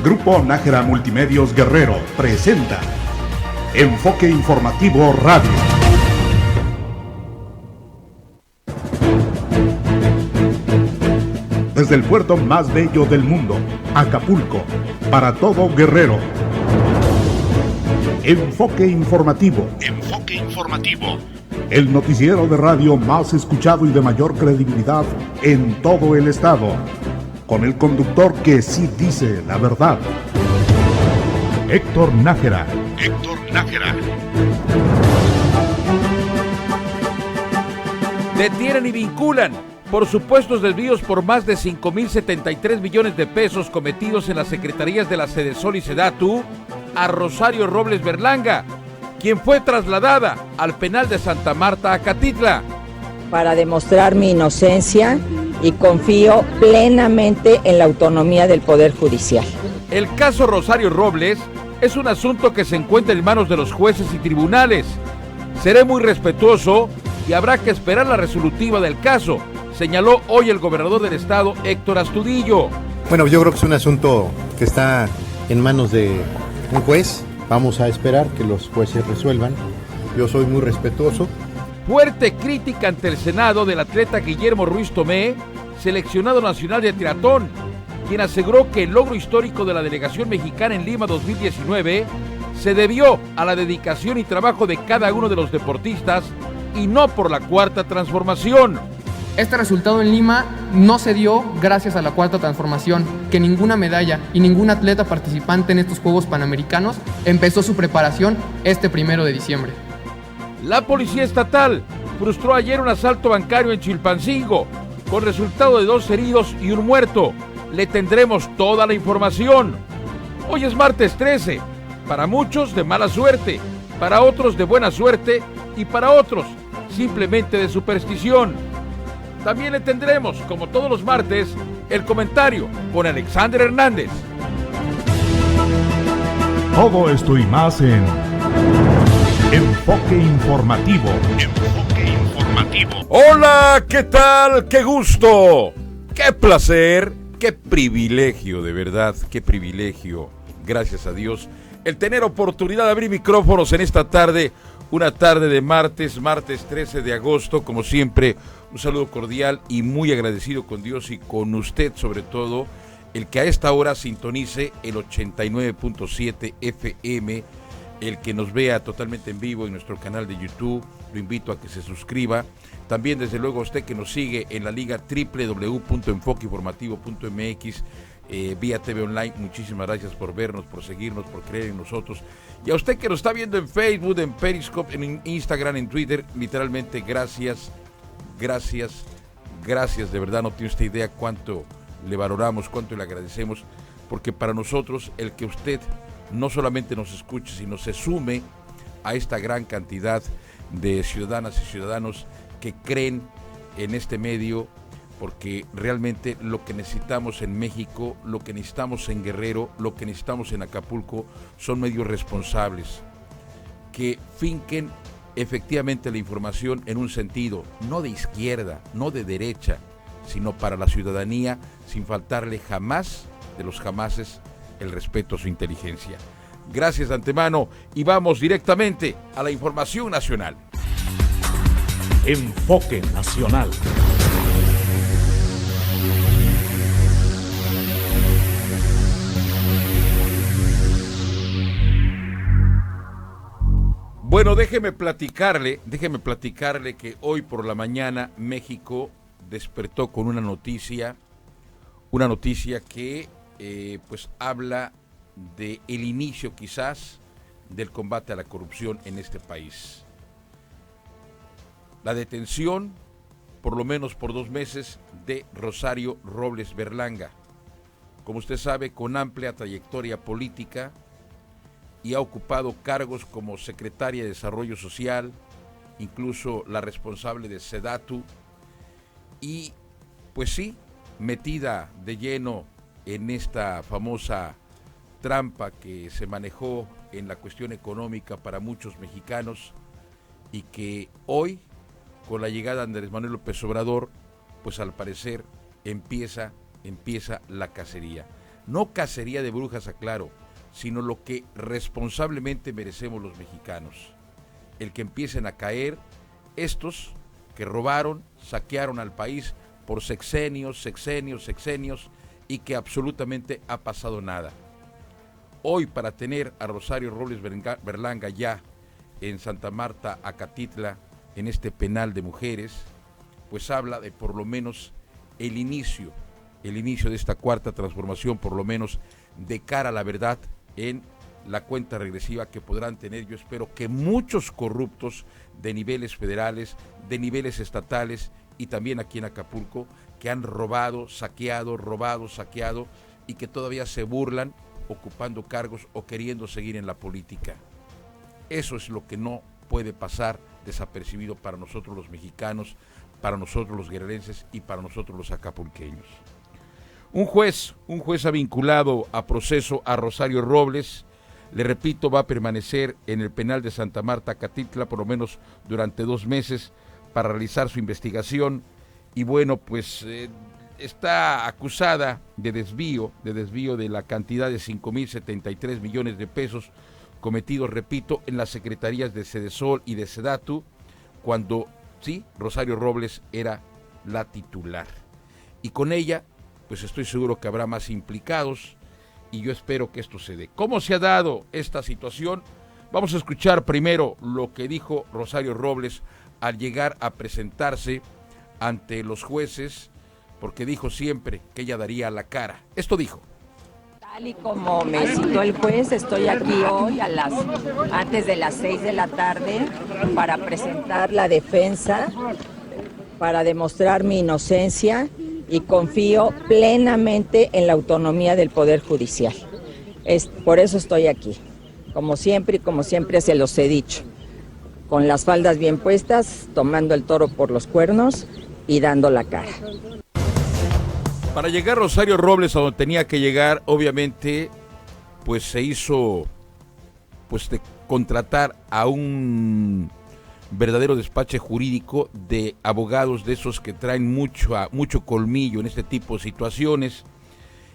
Grupo Nájera Multimedios Guerrero presenta Enfoque Informativo Radio. Desde el puerto más bello del mundo, Acapulco, para todo Guerrero. Enfoque Informativo. Enfoque Informativo. El noticiero de radio más escuchado y de mayor credibilidad en todo el estado. Con el conductor que sí dice la verdad. Héctor Nájera. Héctor Nájera. Detienen y vinculan por supuestos desvíos por más de 5,073 millones de pesos cometidos en las secretarías de la Sedesol y Sedatu a Rosario Robles Berlanga, quien fue trasladada al penal de Santa Marta, Acatitla. Para demostrar mi inocencia y confío plenamente en la autonomía del Poder Judicial. El caso Rosario Robles es un asunto que se encuentra en manos de los jueces y tribunales. Seré muy respetuoso y habrá que esperar la resolutiva del caso, señaló hoy el gobernador del estado, Héctor Astudillo. Bueno, yo creo que es un asunto que está en manos de un juez. Vamos a esperar que los jueces resuelvan. Yo soy muy respetuoso. Fuerte crítica ante el Senado del atleta Guillermo Ruiz Tomé, seleccionado nacional de triatlón, quien aseguró que el logro histórico de la delegación mexicana en Lima 2019 se debió a la dedicación y trabajo de cada uno de los deportistas y no por la Cuarta Transformación. Este resultado en Lima no se dio gracias a la Cuarta Transformación, que ninguna medalla y ningún atleta participante en estos Juegos Panamericanos empezó su preparación este 1 de diciembre. La Policía Estatal frustró ayer un asalto bancario en Chilpancingo, con resultado de 2 heridos y un muerto. Le tendremos toda la información. Hoy es martes 13, para muchos de mala suerte, para otros de buena suerte y para otros simplemente de superstición. También le tendremos, como todos los martes, el comentario con Alexander Hernández. Todo esto y más en Enfoque Informativo. Enfoque Informativo. Hola, ¿qué tal? ¡Qué gusto! ¡Qué placer! ¡Qué privilegio, de verdad! ¡Qué privilegio! Gracias a Dios, el tener oportunidad de abrir micrófonos en esta tarde, una tarde de martes 13 de agosto, como siempre. Un saludo cordial y muy agradecido con Dios y con usted, sobre todo, el que a esta hora sintonice el 89.7 FM, el que nos vea totalmente en vivo en nuestro canal de YouTube. Lo invito a que se suscriba. También, desde luego, a usted que nos sigue en la liga www.enfoqueinformativo.mx, vía TV Online. Muchísimas gracias por vernos, por seguirnos, por creer en nosotros. Y a usted que nos está viendo en Facebook, en Periscope, en Instagram, en Twitter, literalmente gracias, de verdad, no tiene usted idea cuánto le valoramos, cuánto le agradecemos, porque para nosotros el que usted no solamente nos escuche, sino se sume a esta gran cantidad de ciudadanas y ciudadanos que creen en este medio, porque realmente lo que necesitamos en México, lo que necesitamos en Guerrero, lo que necesitamos en Acapulco, son medios responsables, que finquen efectivamente la información en un sentido, no de izquierda, no de derecha, sino para la ciudadanía, sin faltarle jamás, de los jamases, el respeto a su inteligencia. Gracias de antemano y vamos directamente a la información nacional. Enfoque Nacional. Bueno, déjeme platicarle que hoy por la mañana México despertó con una noticia que pues habla de el inicio quizás del combate a la corrupción en este país. La detención, por lo menos por 2 meses, de Rosario Robles Berlanga, como usted sabe, con amplia trayectoria política, y ha ocupado cargos como secretaria de Desarrollo Social, incluso la responsable de Sedatu, y pues sí, metida de lleno en esta famosa trampa que se manejó en la cuestión económica para muchos mexicanos, y que hoy, con la llegada de Andrés Manuel López Obrador, pues al parecer empieza la cacería. no cacería de brujas, aclaro, sino lo que responsablemente merecemos los mexicanos. El que empiecen a caer estos que robaron, saquearon al país por sexenios, y que absolutamente ha pasado nada. Hoy, para tener a Rosario Robles Berlanga ya en Santa Marta, Acatitla, en este penal de mujeres, pues habla de por lo menos el inicio de esta cuarta transformación, por lo menos de cara a la verdad, en la cuenta regresiva que podrán tener, yo espero, que muchos corruptos de niveles federales, de niveles estatales y también aquí en Acapulco, que han robado, saqueado, y que todavía se burlan ocupando cargos o queriendo seguir en la política. Eso es lo que no puede pasar desapercibido para nosotros los mexicanos, para nosotros los guerrerenses y para nosotros los acapulqueños. Un juez ha vinculado a proceso a Rosario Robles. Le repito, va a permanecer en el penal de Santa Marta, Acatitla, por lo menos durante 2 meses para realizar su investigación. Y bueno, pues está acusada de desvío de la cantidad de 5,073 millones de pesos cometidos, repito, en las secretarías de Sedesol y de Sedatu, cuando sí, Rosario Robles era la titular. Y con ella, pues estoy seguro que habrá más implicados, y yo espero que esto se dé. ¿Cómo se ha dado esta situación? Vamos a escuchar primero lo que dijo Rosario Robles al llegar a presentarse ante los jueces, porque dijo siempre que ella daría la cara. Esto dijo. Tal y como me citó el juez, estoy aquí hoy antes de las 6 de la tarde para presentar la defensa, para demostrar mi inocencia, y confío plenamente en la autonomía del Poder Judicial. Por eso estoy aquí, como siempre se los he dicho, con las faldas bien puestas, tomando el toro por los cuernos y dando la cara. Para llegar Rosario Robles a donde tenía que llegar, obviamente, pues se hizo de contratar a un verdadero despacho jurídico de abogados de esos que traen mucho colmillo en este tipo de situaciones.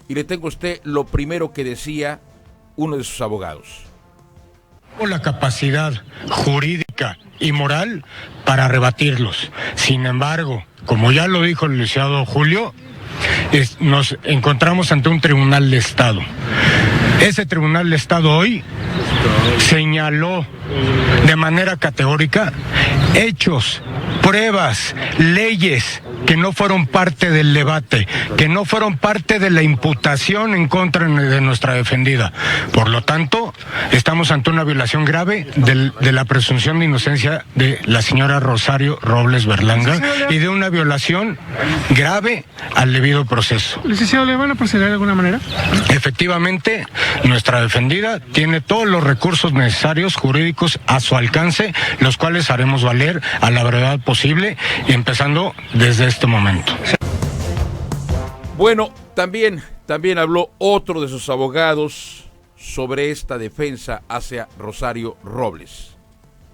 Y le tengo a usted lo primero que decía uno de sus abogados. Con la capacidad jurídica y moral para rebatirlos. Sin embargo, como ya lo dijo el licenciado Julio, nos encontramos ante un tribunal de Estado. Ese tribunal de Estado hoy señaló de manera categórica hechos, pruebas, leyes que no fueron parte del debate, que no fueron parte de la imputación en contra de nuestra defendida. Por lo tanto, estamos ante una violación grave de la presunción de inocencia de la señora Rosario Robles Berlanga y de una violación grave al debido proceso. Licenciado, ¿le van a proceder de alguna manera? Efectivamente, nuestra defendida tiene todos los recursos necesarios jurídicos a su alcance, los cuales haremos valer a la brevedad posible, empezando desde este momento. Bueno, también habló otro de sus abogados sobre esta defensa hacia Rosario Robles.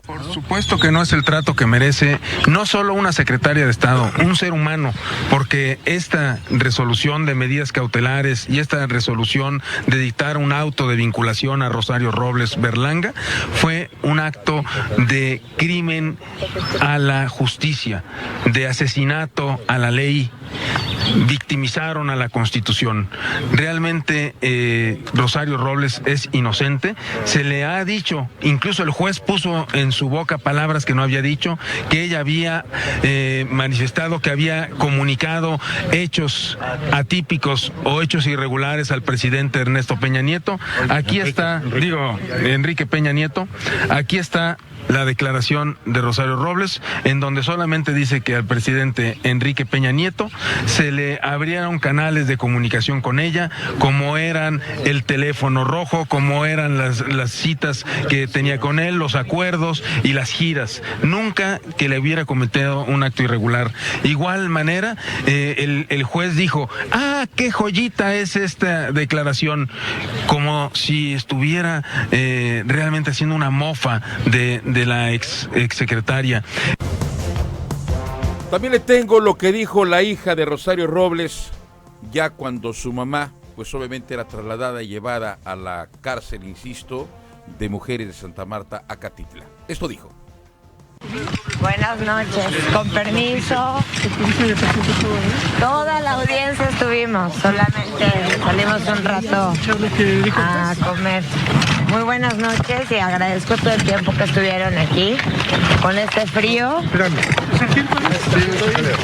Por supuesto que no es el trato que merece no solo una secretaria de Estado, un ser humano, porque esta resolución de medidas cautelares y esta resolución de dictar un auto de vinculación a Rosario Robles Berlanga fue un acto de crimen a la justicia, de asesinato a la ley. Victimizaron a la Constitución. Realmente Rosario Robles es inocente. Se le ha dicho, incluso el juez puso en su boca palabras que no había dicho, que ella había manifestado, que había comunicado hechos atípicos o hechos irregulares al presidente Ernesto Peña Nieto. Aquí está, Enrique Peña Nieto, aquí está la declaración de Rosario Robles, en donde solamente dice que al presidente Enrique Peña Nieto se le abrieron canales de comunicación con ella, como eran el teléfono rojo, como eran las citas que tenía con él, los acuerdos y las giras. Nunca que le hubiera cometido un acto irregular. Igual manera, el juez dijo, qué joyita es esta declaración, como si estuviera realmente haciendo una mofa de la ex secretaria. También le tengo lo que dijo la hija de Rosario Robles, ya cuando su mamá pues obviamente era trasladada y llevada a la cárcel, insisto, de mujeres de Santa Marta, Acatitla. Esto dijo. Buenas noches, con permiso. Toda la audiencia estuvimos, solamente salimos un rato a comer. Muy buenas noches y agradezco todo el tiempo que estuvieron aquí con este frío.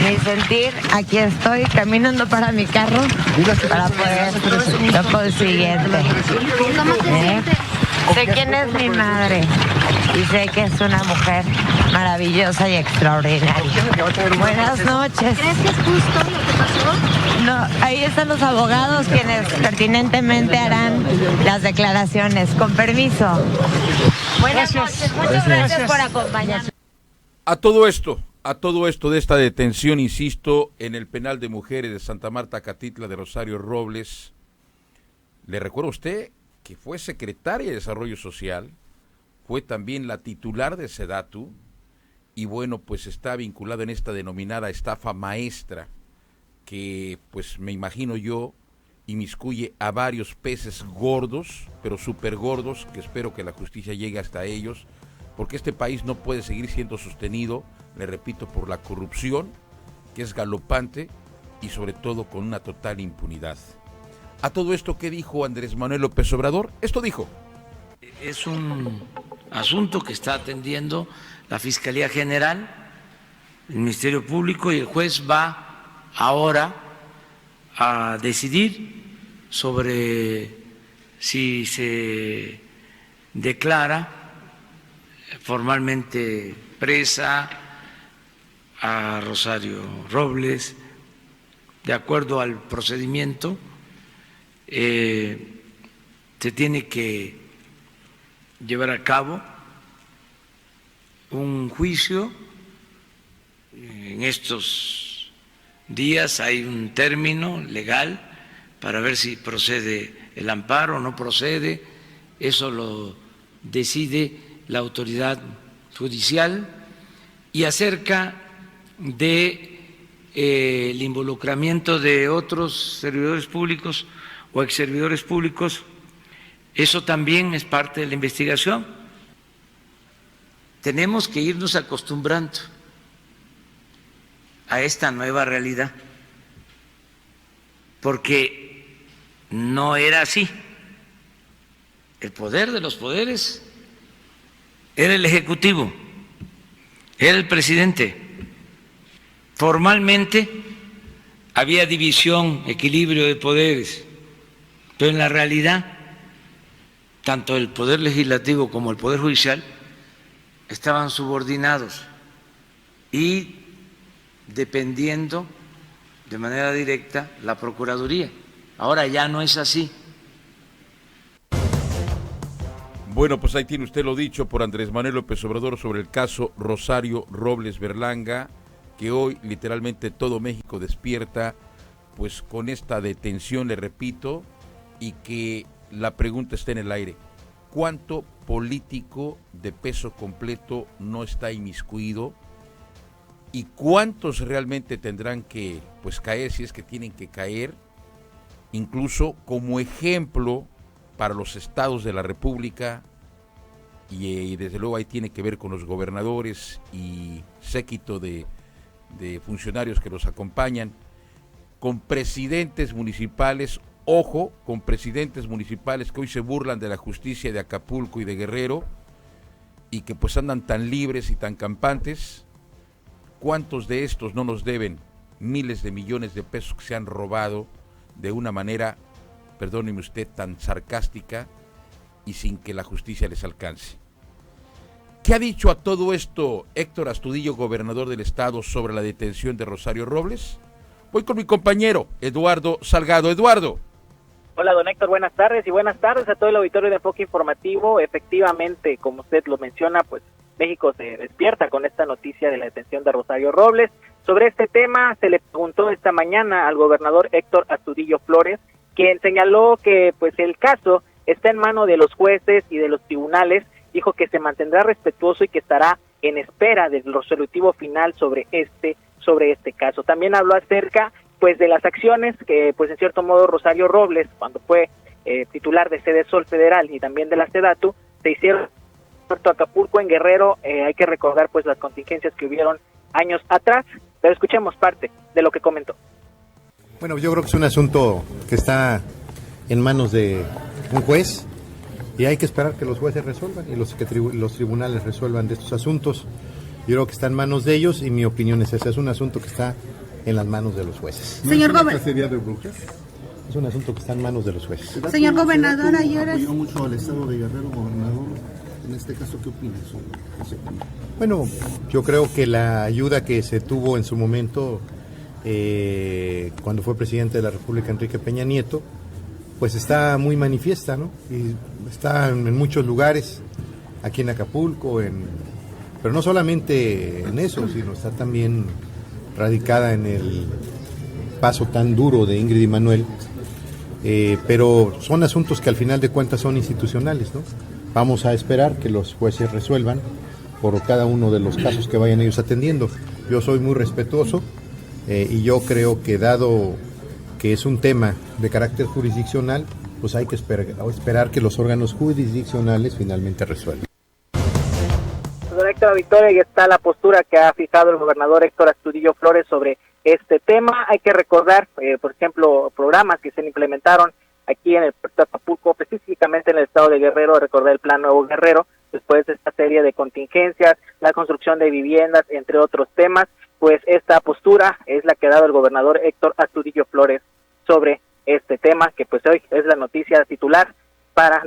Mi sentir, aquí estoy caminando para mi carro para poder lo consiguiente. Sé quién es mi madre y sé que es una mujer maravillosa y extraordinaria. Buenas noches. ¿Crees que es justo lo que pasó? No, ahí están los abogados quienes pertinentemente harán las declaraciones. Con permiso. Buenas noches. Muchas gracias por acompañarnos. A todo esto de esta detención, insisto, en el penal de mujeres de Santa Marta, Acatitla de Rosario Robles, le recuerdo a usted que fue secretaria de Desarrollo Social, fue también la titular de SEDATU, y bueno, pues está vinculada en esta denominada estafa maestra, que pues me imagino yo inmiscuye a varios peces gordos, pero súper gordos, que espero que la justicia llegue hasta ellos, porque este país no puede seguir siendo sostenido, le repito, por la corrupción, que es galopante, y sobre todo con una total impunidad. A todo esto, ¿qué dijo Andrés Manuel López Obrador? Esto dijo. Es un asunto que está atendiendo la Fiscalía General, el Ministerio Público, y el juez va ahora a decidir sobre si se declara formalmente presa a Rosario Robles, de acuerdo al procedimiento. Se tiene que llevar a cabo un juicio. En estos días hay un término legal para ver si procede el amparo o no procede. Eso lo decide la autoridad judicial. Y acerca de el involucramiento de otros servidores públicos o exservidores públicos, eso también es parte de la investigación. Tenemos que irnos acostumbrando a esta nueva realidad, porque no era así. El poder de los poderes era el Ejecutivo, era el presidente. Formalmente había división, equilibrio de poderes, pero en la realidad tanto el Poder Legislativo como el Poder Judicial estaban subordinados y dependiendo de manera directa la Procuraduría. Ahora ya no es así. Bueno, pues ahí tiene usted lo dicho por Andrés Manuel López Obrador sobre el caso Rosario Robles Berlanga, que hoy literalmente todo México despierta pues con esta detención, le repito, y que la pregunta está en el aire. ¿Cuánto político de peso completo no está inmiscuido? ¿Y cuántos realmente tendrán que pues caer, si es que tienen que caer, incluso como ejemplo para los estados de la República? Y desde luego ahí tiene que ver con los gobernadores y séquito de funcionarios que los acompañan, con presidentes municipales. Ojo, con presidentes municipales que hoy se burlan de la justicia de Acapulco y de Guerrero y que pues andan tan libres y tan campantes. ¿Cuántos de estos no nos deben miles de millones de pesos que se han robado de una manera, perdóneme usted, tan sarcástica y sin que la justicia les alcance? ¿Qué ha dicho a todo esto Héctor Astudillo, gobernador del estado, sobre la detención de Rosario Robles? Voy con mi compañero Eduardo Salgado. Eduardo. Hola, don Héctor, buenas tardes y buenas tardes a todo el auditorio de Enfoque Informativo. Efectivamente, como usted lo menciona, pues México se despierta con esta noticia de la detención de Rosario Robles. Sobre este tema se le preguntó esta mañana al gobernador Héctor Astudillo Flores, quien señaló que pues el caso está en manos de los jueces y de los tribunales. Dijo que se mantendrá respetuoso y que estará en espera del resolutivo final sobre este caso. También habló acerca pues de las acciones que pues en cierto modo Rosario Robles, cuando fue titular de Sede Sol Federal y también de la SEDATU, se hicieron en Puerto Acapulco, en Guerrero. Hay que recordar pues las contingencias que hubieron años atrás, pero escuchemos parte de lo que comentó. Bueno, yo creo que es un asunto que está en manos de un juez y hay que esperar que los jueces resuelvan y los tribunales resuelvan de estos asuntos. Yo creo que está en manos de ellos y mi opinión es esa, es un asunto que está en las manos de los jueces. Señor gobernador, de brujas? Es un asunto que está en manos de los jueces. Señor gobernador, ayer apoyó mucho al estado de Guerrero, gobernador. En este caso, ¿qué opina sobre ese tema? Bueno, yo creo que la ayuda que se tuvo en su momento cuando fue presidente de la República Enrique Peña Nieto, pues está muy manifiesta, ¿no? Y está en muchos lugares, aquí en Acapulco, pero no solamente en eso, sino está también radicada en el paso tan duro de Ingrid y Manuel, pero son asuntos que al final de cuentas son institucionales, ¿no? Vamos a esperar que los jueces resuelvan por cada uno de los casos que vayan ellos atendiendo. Yo soy muy respetuoso y yo creo que dado que es un tema de carácter jurisdiccional, pues hay que esperar que los órganos jurisdiccionales finalmente resuelvan. Don Héctor Victoria, y está la postura que ha fijado el gobernador Héctor Astudillo Flores sobre este tema. Hay que recordar, por ejemplo, programas que se implementaron aquí en el puerto de Acapulco, específicamente en el estado de Guerrero, recordar el Plan Nuevo Guerrero, después de esta serie de contingencias, la construcción de viviendas, entre otros temas. Pues esta postura es la que ha dado el gobernador Héctor Astudillo Flores sobre este tema, que pues hoy es la noticia titular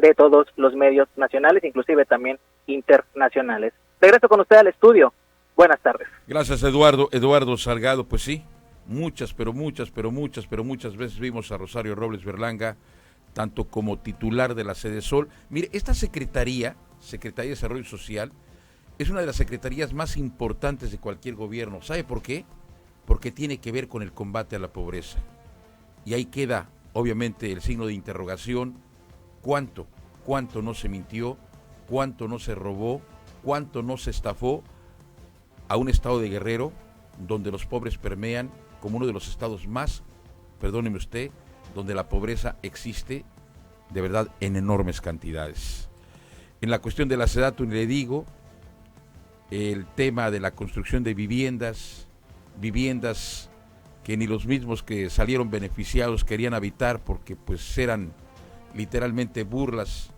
de todos los medios nacionales, inclusive también internacionales. Regreso con usted al estudio. Buenas tardes. Gracias, Eduardo Salgado. Pues sí, muchas veces vimos a Rosario Robles Berlanga, tanto como titular de la Sede Sol. Mire, esta Secretaría de Desarrollo Social, es una de las secretarías más importantes de cualquier gobierno. ¿Sabe por qué? Porque tiene que ver con el combate a la pobreza. Y ahí queda, obviamente, el signo de interrogación. ¿Cuánto no se mintió? ¿Cuánto no se robó? ¿Cuánto no se estafó a un estado de Guerrero donde los pobres permean, como uno de los estados más, perdóneme usted, donde la pobreza existe de verdad en enormes cantidades? En la cuestión de la SEDATU le digo, el tema de la construcción de viviendas que ni los mismos que salieron beneficiados querían habitar, porque pues eran literalmente burlas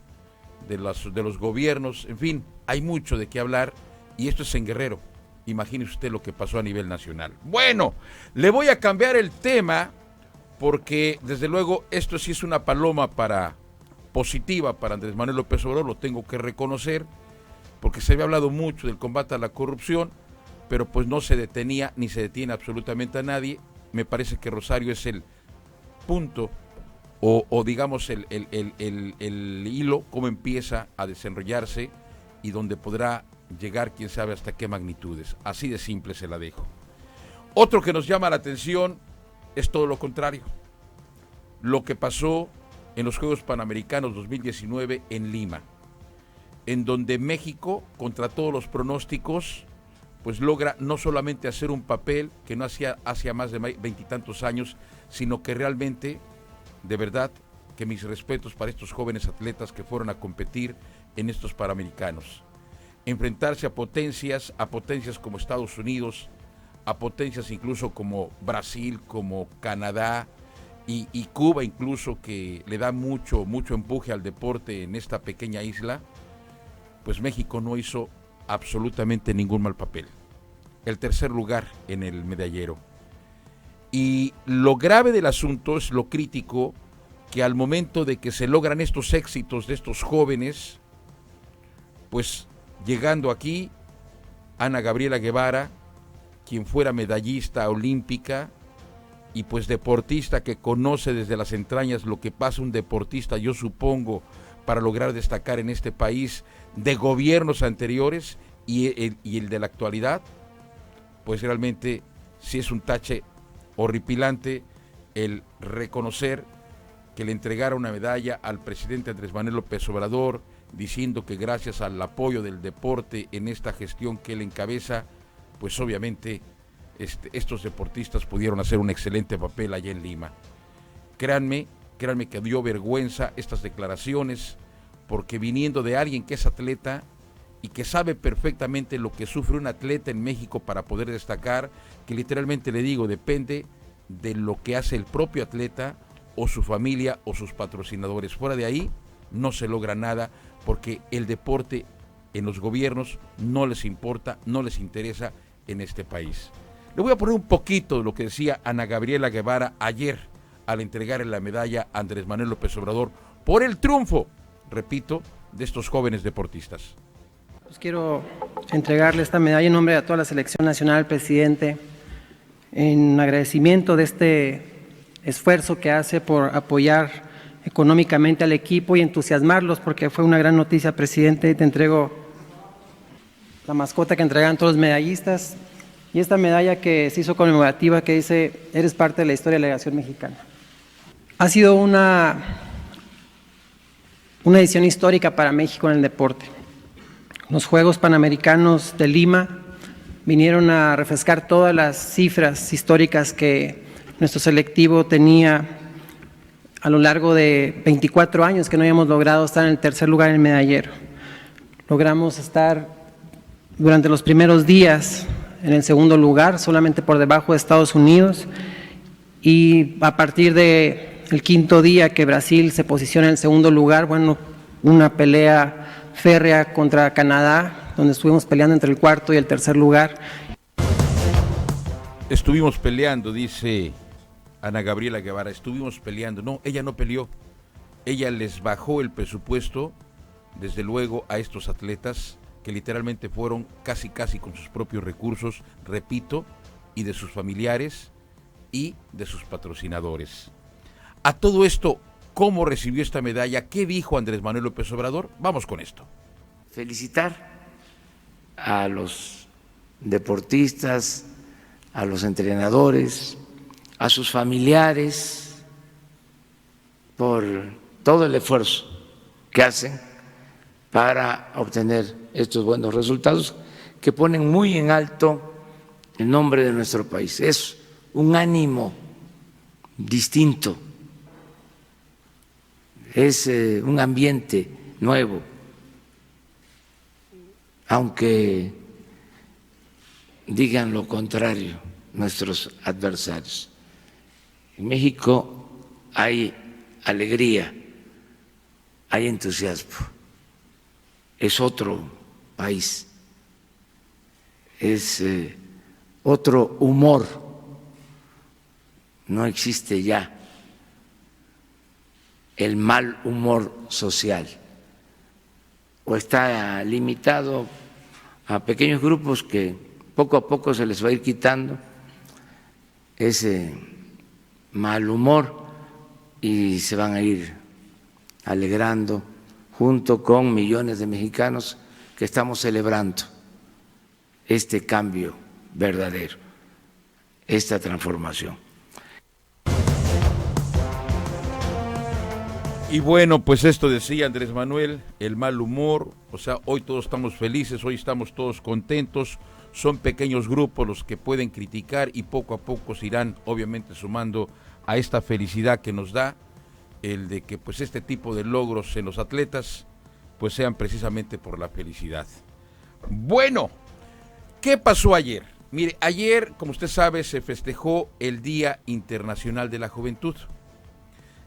de los gobiernos. En fin, hay mucho de qué hablar, y esto es en Guerrero. Imagínese usted lo que pasó a nivel nacional. Bueno, le voy a cambiar el tema, porque desde luego esto sí es una paloma positiva para Andrés Manuel López Obrador, lo tengo que reconocer, porque se había hablado mucho del combate a la corrupción, pero pues no se detenía ni se detiene absolutamente a nadie. Me parece que Rosario es el punto o digamos el hilo, cómo empieza a desenrollarse y donde podrá llegar quién sabe hasta qué magnitudes. Así de simple se la dejo. Otro que nos llama la atención es todo lo contrario. Lo que pasó en los Juegos Panamericanos 2019 en Lima, en donde México, contra todos los pronósticos, pues logra no solamente hacer un papel que no hacía más de 20 y tantos años, sino que realmente, de verdad, que mis respetos para estos jóvenes atletas que fueron a competir en estos Panamericanos. Enfrentarse a potencias como Estados Unidos, a potencias incluso como Brasil, como Canadá y Cuba incluso, que le da mucho empuje al deporte en esta pequeña isla, pues México no hizo absolutamente ningún mal papel. El tercer lugar en el medallero. Y lo grave del asunto es lo crítico, que al momento de que se logran estos éxitos de estos jóvenes, pues llegando aquí, Ana Gabriela Guevara, quien fuera medallista olímpica y pues deportista que conoce desde las entrañas lo que pasa un deportista, yo supongo, para lograr destacar en este país, de gobiernos anteriores y el de la actualidad, pues realmente sí es un tache horripilante el reconocer que le entregara una medalla al presidente Andrés Manuel López Obrador, diciendo que gracias al apoyo del deporte en esta gestión que él encabeza, pues obviamente estos deportistas pudieron hacer un excelente papel allá en Lima. Créanme que dio vergüenza estas declaraciones, porque viniendo de alguien que es atleta y que sabe perfectamente lo que sufre un atleta en México para poder destacar, que literalmente le digo, depende de lo que hace el propio atleta o su familia o sus patrocinadores. Fuera de ahí no se logra nada, porque el deporte en los gobiernos no les importa, no les interesa en este país. Le voy a poner un poquito de lo que decía Ana Gabriela Guevara ayer al entregarle la medalla a Andrés Manuel López Obrador por el triunfo, repito, de estos jóvenes deportistas. Pues quiero entregarle esta medalla en nombre de toda la selección nacional, presidente, en agradecimiento de este esfuerzo que hace por apoyar económicamente al equipo y entusiasmarlos, porque fue una gran noticia, presidente. Te entrego la mascota que entregan todos los medallistas y esta medalla que se hizo conmemorativa que dice: eres parte de la historia de la delegación mexicana. Ha sido una edición histórica para México en el deporte. Los Juegos Panamericanos de Lima vinieron a refrescar todas las cifras históricas que nuestro selectivo tenía a lo largo de 24 años que no habíamos logrado estar en el tercer lugar en el medallero. Logramos estar durante los primeros días en el segundo lugar, solamente por debajo de Estados Unidos, y a partir del quinto día que Brasil se posiciona en el segundo lugar, bueno, una pelea férrea contra Canadá, donde estuvimos peleando entre el cuarto y el tercer lugar. Estuvimos peleando, dice Ana Gabriela Guevara, estuvimos peleando. No, ella no peleó. Ella les bajó el presupuesto, desde luego, a estos atletas que literalmente fueron casi con sus propios recursos, repito, y de sus familiares y de sus patrocinadores. A todo esto, ¿cómo recibió esta medalla? ¿Qué dijo Andrés Manuel López Obrador? Vamos con esto. Felicitar a los deportistas, a los entrenadores, a sus familiares, por todo el esfuerzo que hacen para obtener estos buenos resultados que ponen muy en alto el nombre de nuestro país. Es un ánimo distinto, es un ambiente nuevo, aunque digan lo contrario nuestros adversarios. En México hay alegría, hay entusiasmo, es otro país, es otro humor, no existe ya el mal humor social, o está limitado a pequeños grupos que poco a poco se les va a ir quitando ese mal humor y se van a ir alegrando junto con millones de mexicanos que estamos celebrando este cambio verdadero, esta transformación. Y bueno, pues esto decía Andrés Manuel, el mal humor, o sea, hoy todos estamos felices, hoy estamos todos contentos, son pequeños grupos los que pueden criticar y poco a poco se irán obviamente sumando a esta felicidad que nos da el de que pues este tipo de logros en los atletas pues sean precisamente por la felicidad. Bueno, ¿qué pasó ayer? Mire, ayer, como usted sabe, se festejó el Día Internacional de la Juventud.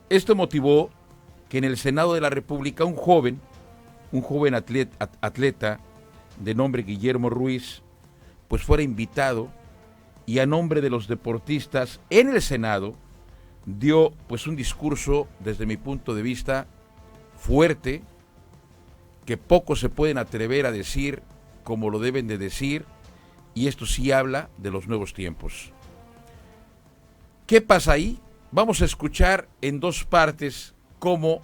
Esto motivó que en el Senado de la República un joven atleta de nombre Guillermo Ruiz, pues fuera invitado y a nombre de los deportistas en el Senado dio pues un discurso, desde mi punto de vista, fuerte, que pocos se pueden atrever a decir como lo deben de decir, y esto sí habla de los nuevos tiempos. ¿Qué pasa ahí? Vamos a escuchar en dos partes cómo,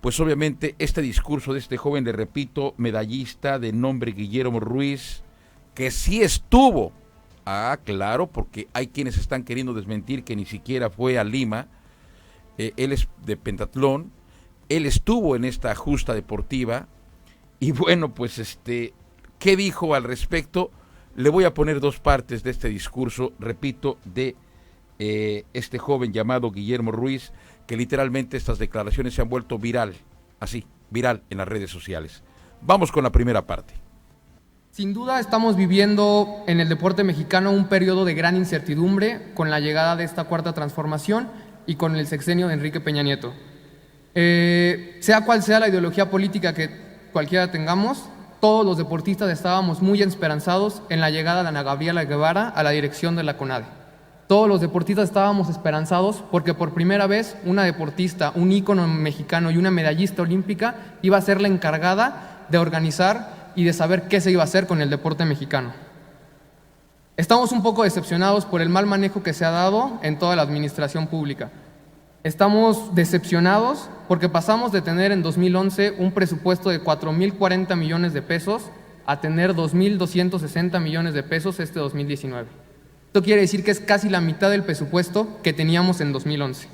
pues obviamente este discurso de este joven, le repito, medallista de nombre Guillermo Ruiz, que sí estuvo, claro, porque hay quienes están queriendo desmentir que ni siquiera fue a Lima, él es de pentatlón, él estuvo en esta justa deportiva, y bueno, pues ¿qué dijo al respecto? Le voy a poner dos partes de este discurso, repito, de este joven llamado Guillermo Ruiz, que literalmente estas declaraciones se han vuelto viral en las redes sociales. Vamos con la primera parte. Sin duda estamos viviendo en el deporte mexicano un periodo de gran incertidumbre con la llegada de esta cuarta transformación y con el sexenio de Enrique Peña Nieto. Sea cual sea la ideología política que cualquiera tengamos, todos los deportistas estábamos muy esperanzados en la llegada de Ana Gabriela Guevara a la dirección de la CONADE. Todos los deportistas estábamos esperanzados porque por primera vez una deportista, un ícono mexicano y una medallista olímpica iba a ser la encargada de organizar y de saber qué se iba a hacer con el deporte mexicano. Estamos un poco decepcionados por el mal manejo que se ha dado en toda la administración pública. Estamos decepcionados porque pasamos de tener en 2011 un presupuesto de 4.040 millones de pesos a tener 2.260 millones de pesos este 2019. Esto quiere decir que es casi la mitad del presupuesto que teníamos en 2011.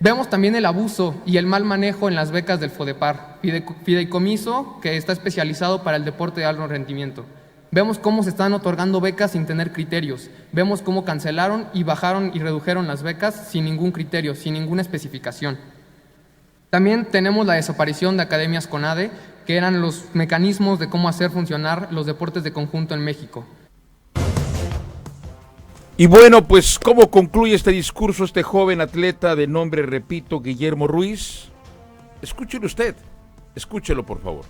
Vemos también el abuso y el mal manejo en las becas del FODEPAR, fideicomiso que está especializado para el deporte de alto rendimiento. Vemos cómo se están otorgando becas sin tener criterios. Vemos cómo cancelaron y bajaron y redujeron las becas sin ningún criterio, sin ninguna especificación. También tenemos la desaparición de academias CONADE, que eran los mecanismos de cómo hacer funcionar los deportes de conjunto en México. Y bueno, pues, ¿cómo concluye este discurso este joven atleta de nombre, repito, Guillermo Ruiz? Escúchelo usted, escúchelo por favor.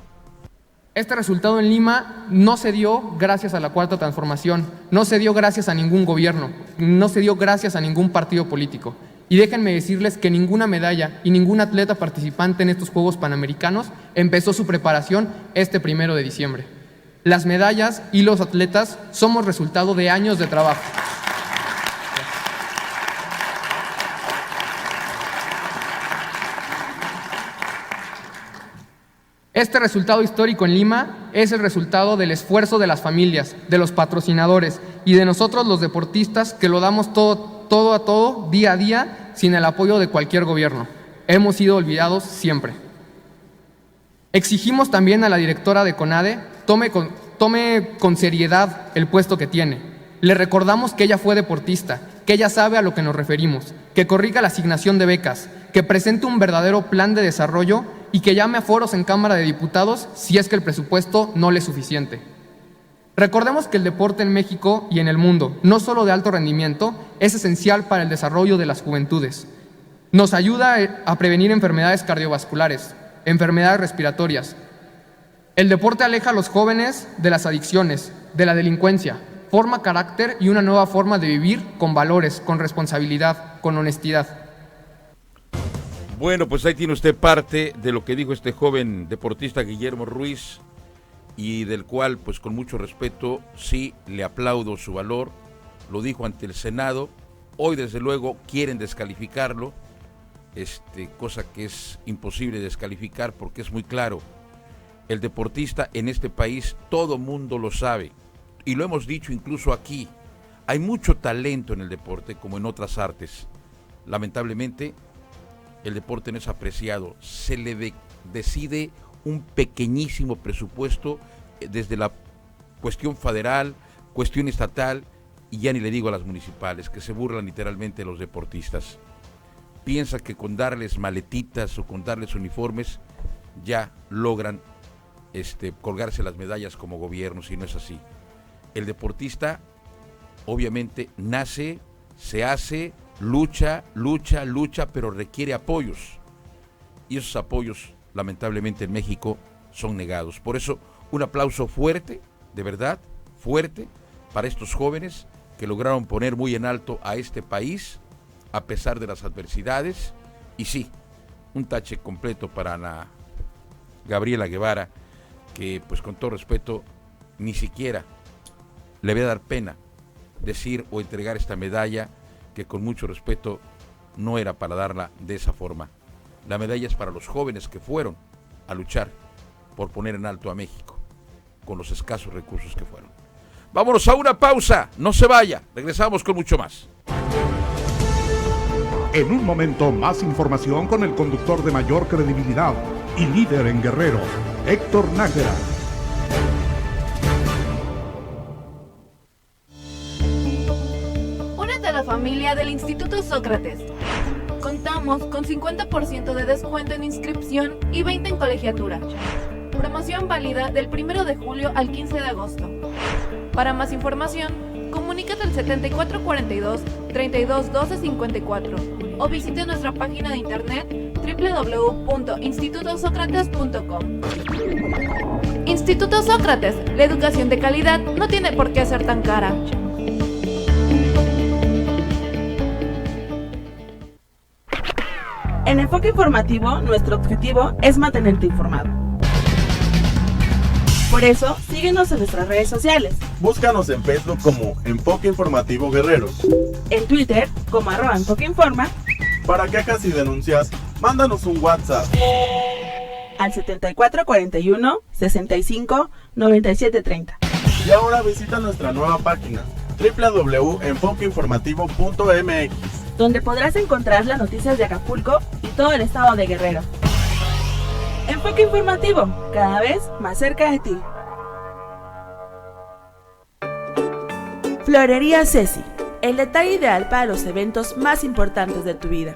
Este resultado en Lima no se dio gracias a la cuarta transformación, no se dio gracias a ningún gobierno, no se dio gracias a ningún partido político. Y déjenme decirles que ninguna medalla y ningún atleta participante en estos Juegos Panamericanos empezó su preparación este 1 de diciembre. Las medallas y los atletas somos resultado de años de trabajo. Este resultado histórico en Lima es el resultado del esfuerzo de las familias, de los patrocinadores y de nosotros los deportistas que lo damos todo, día a día, sin el apoyo de cualquier gobierno. Hemos sido olvidados siempre. Exigimos también a la directora de CONADE tome con seriedad el puesto que tiene. Le recordamos que ella fue deportista, que ella sabe a lo que nos referimos, que corrija la asignación de becas, que presente un verdadero plan de desarrollo y que llame a foros en Cámara de Diputados si es que el presupuesto no le es suficiente. Recordemos que el deporte en México y en el mundo, no solo de alto rendimiento, es esencial para el desarrollo de las juventudes. Nos ayuda a prevenir enfermedades cardiovasculares, enfermedades respiratorias. El deporte aleja a los jóvenes de las adicciones, de la delincuencia, forma carácter y una nueva forma de vivir con valores, con responsabilidad, con honestidad. Bueno, pues ahí tiene usted parte de lo que dijo este joven deportista Guillermo Ruiz y del cual, pues con mucho respeto, sí le aplaudo su valor. Lo dijo ante el Senado. Hoy, desde luego, quieren descalificarlo, cosa que es imposible descalificar porque es muy claro. El deportista en este país, todo mundo lo sabe y lo hemos dicho incluso aquí. Hay mucho talento en el deporte como en otras artes. Lamentablemente, el deporte no es apreciado, se le decide un pequeñísimo presupuesto desde la cuestión federal, cuestión estatal y ya ni le digo a las municipales, que se burlan literalmente de los deportistas. Piensa que con darles maletitas o con darles uniformes ya logran colgarse las medallas como gobierno, si no es así. El deportista obviamente nace, se hace, lucha, pero requiere apoyos. Y esos apoyos, lamentablemente, en México son negados. Por eso, un aplauso fuerte, de verdad, fuerte, para estos jóvenes que lograron poner muy en alto a este país, a pesar de las adversidades. Y sí, un tache completo para Ana Gabriela Guevara, que, pues con todo respeto, ni siquiera le voy a dar pena decir o entregar esta medalla, que con mucho respeto no era para darla de esa forma. La medalla es para los jóvenes que fueron a luchar por poner en alto a México, con los escasos recursos que fueron. Vámonos a una pausa, no se vaya, regresamos con mucho más. En un momento, más información con el conductor de mayor credibilidad y líder en Guerrero, Héctor Nájera. a la familia del Instituto Sócrates. Contamos con 50% de descuento en inscripción y 20% en colegiatura. Promoción válida del 1 de julio al 15 de agosto. Para más información, comunícate al 7442-321254 o visite nuestra página de internet www.institutosocrates.com. Instituto Sócrates, la educación de calidad no tiene por qué ser tan cara. En Enfoque Informativo, nuestro objetivo es mantenerte informado. Por eso, síguenos en nuestras redes sociales. Búscanos en Facebook como Enfoque Informativo Guerrero. En Twitter como @EnfoqueInforma. Para quejas y denuncias, mándanos un WhatsApp al 7441 65 97 30. Y ahora visita nuestra nueva página www.enfoqueinformativo.mx, donde podrás encontrar las noticias de Acapulco y todo el estado de Guerrero. Enfoque Informativo, cada vez más cerca de ti. Florería Ceci, el detalle ideal para los eventos más importantes de tu vida.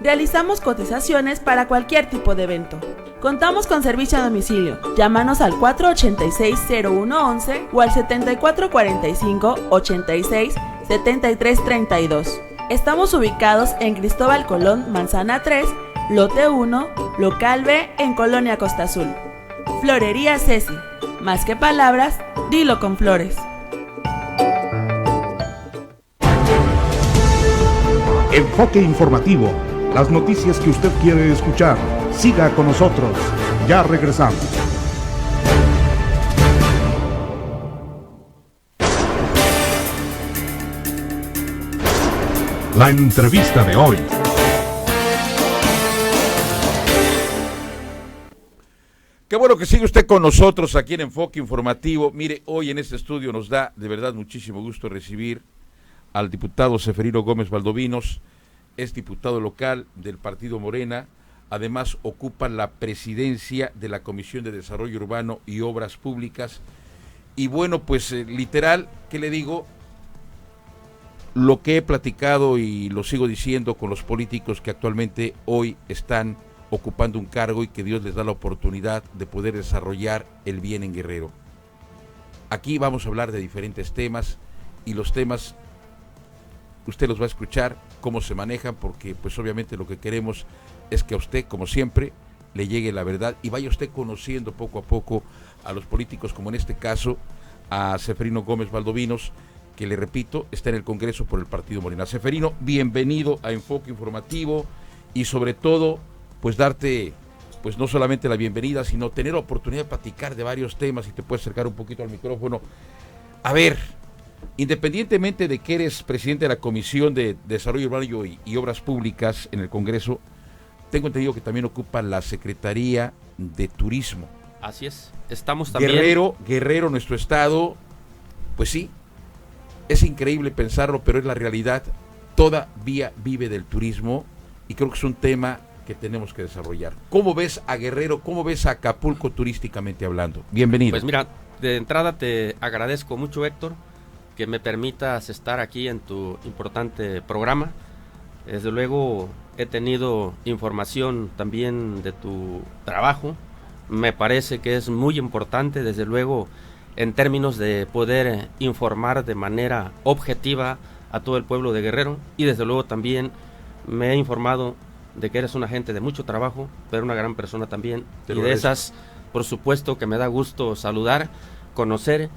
Realizamos cotizaciones para cualquier tipo de evento. Contamos con servicio a domicilio. Llámanos al 486-0111 o al 7445-86-7332. Estamos ubicados en Cristóbal Colón, Manzana 3, Lote 1, Local B, en Colonia Costa Azul. Florería Ceci. Más que palabras, dilo con flores. Enfoque Informativo. Las noticias que usted quiere escuchar. Siga con nosotros. Ya regresamos. La entrevista de hoy. Qué bueno que sigue usted con nosotros aquí en Enfoque Informativo. Mire, hoy en este estudio nos da de verdad muchísimo gusto recibir al diputado Seferino Gómez Valdovinos. Es diputado local del Partido Morena, además ocupa la presidencia de la Comisión de Desarrollo Urbano y Obras Públicas. Y bueno, pues literal, ¿qué le digo? Lo que he platicado y lo sigo diciendo con los políticos que actualmente hoy están ocupando un cargo y que Dios les da la oportunidad de poder desarrollar el bien en Guerrero. Aquí vamos a hablar de diferentes temas y los temas usted los va a escuchar, cómo se manejan, porque pues obviamente lo que queremos es que a usted, como siempre, le llegue la verdad y vaya usted conociendo poco a poco a los políticos, como en este caso a Seferino Gómez Valdovinos, que le repito, está en el Congreso por el Partido Morena. Seferino, bienvenido a Enfoque Informativo y sobre todo, pues darte, pues no solamente la bienvenida, sino tener la oportunidad de platicar de varios temas y te puedes acercar un poquito al micrófono. A ver, independientemente de que eres presidente de la Comisión de Desarrollo Urbano y Obras Públicas en el Congreso, tengo entendido que también ocupa la Secretaría de Turismo. Así es, estamos también... Guerrero, nuestro estado, pues sí, es increíble pensarlo, pero es la realidad, todavía vive del turismo y creo que es un tema que tenemos que desarrollar. ¿Cómo ves a Guerrero, cómo ves a Acapulco turísticamente hablando? Bienvenido. Pues mira, de entrada te agradezco mucho, Héctor, que me permitas estar aquí en tu importante programa. Desde luego he tenido información también de tu trabajo, me parece que es muy importante, desde luego, en términos de poder informar de manera objetiva a todo el pueblo de Guerrero, y desde luego también me he informado de que eres una gente de mucho trabajo, pero una gran persona también, y de esas, por supuesto, que me da gusto saludar, conocer,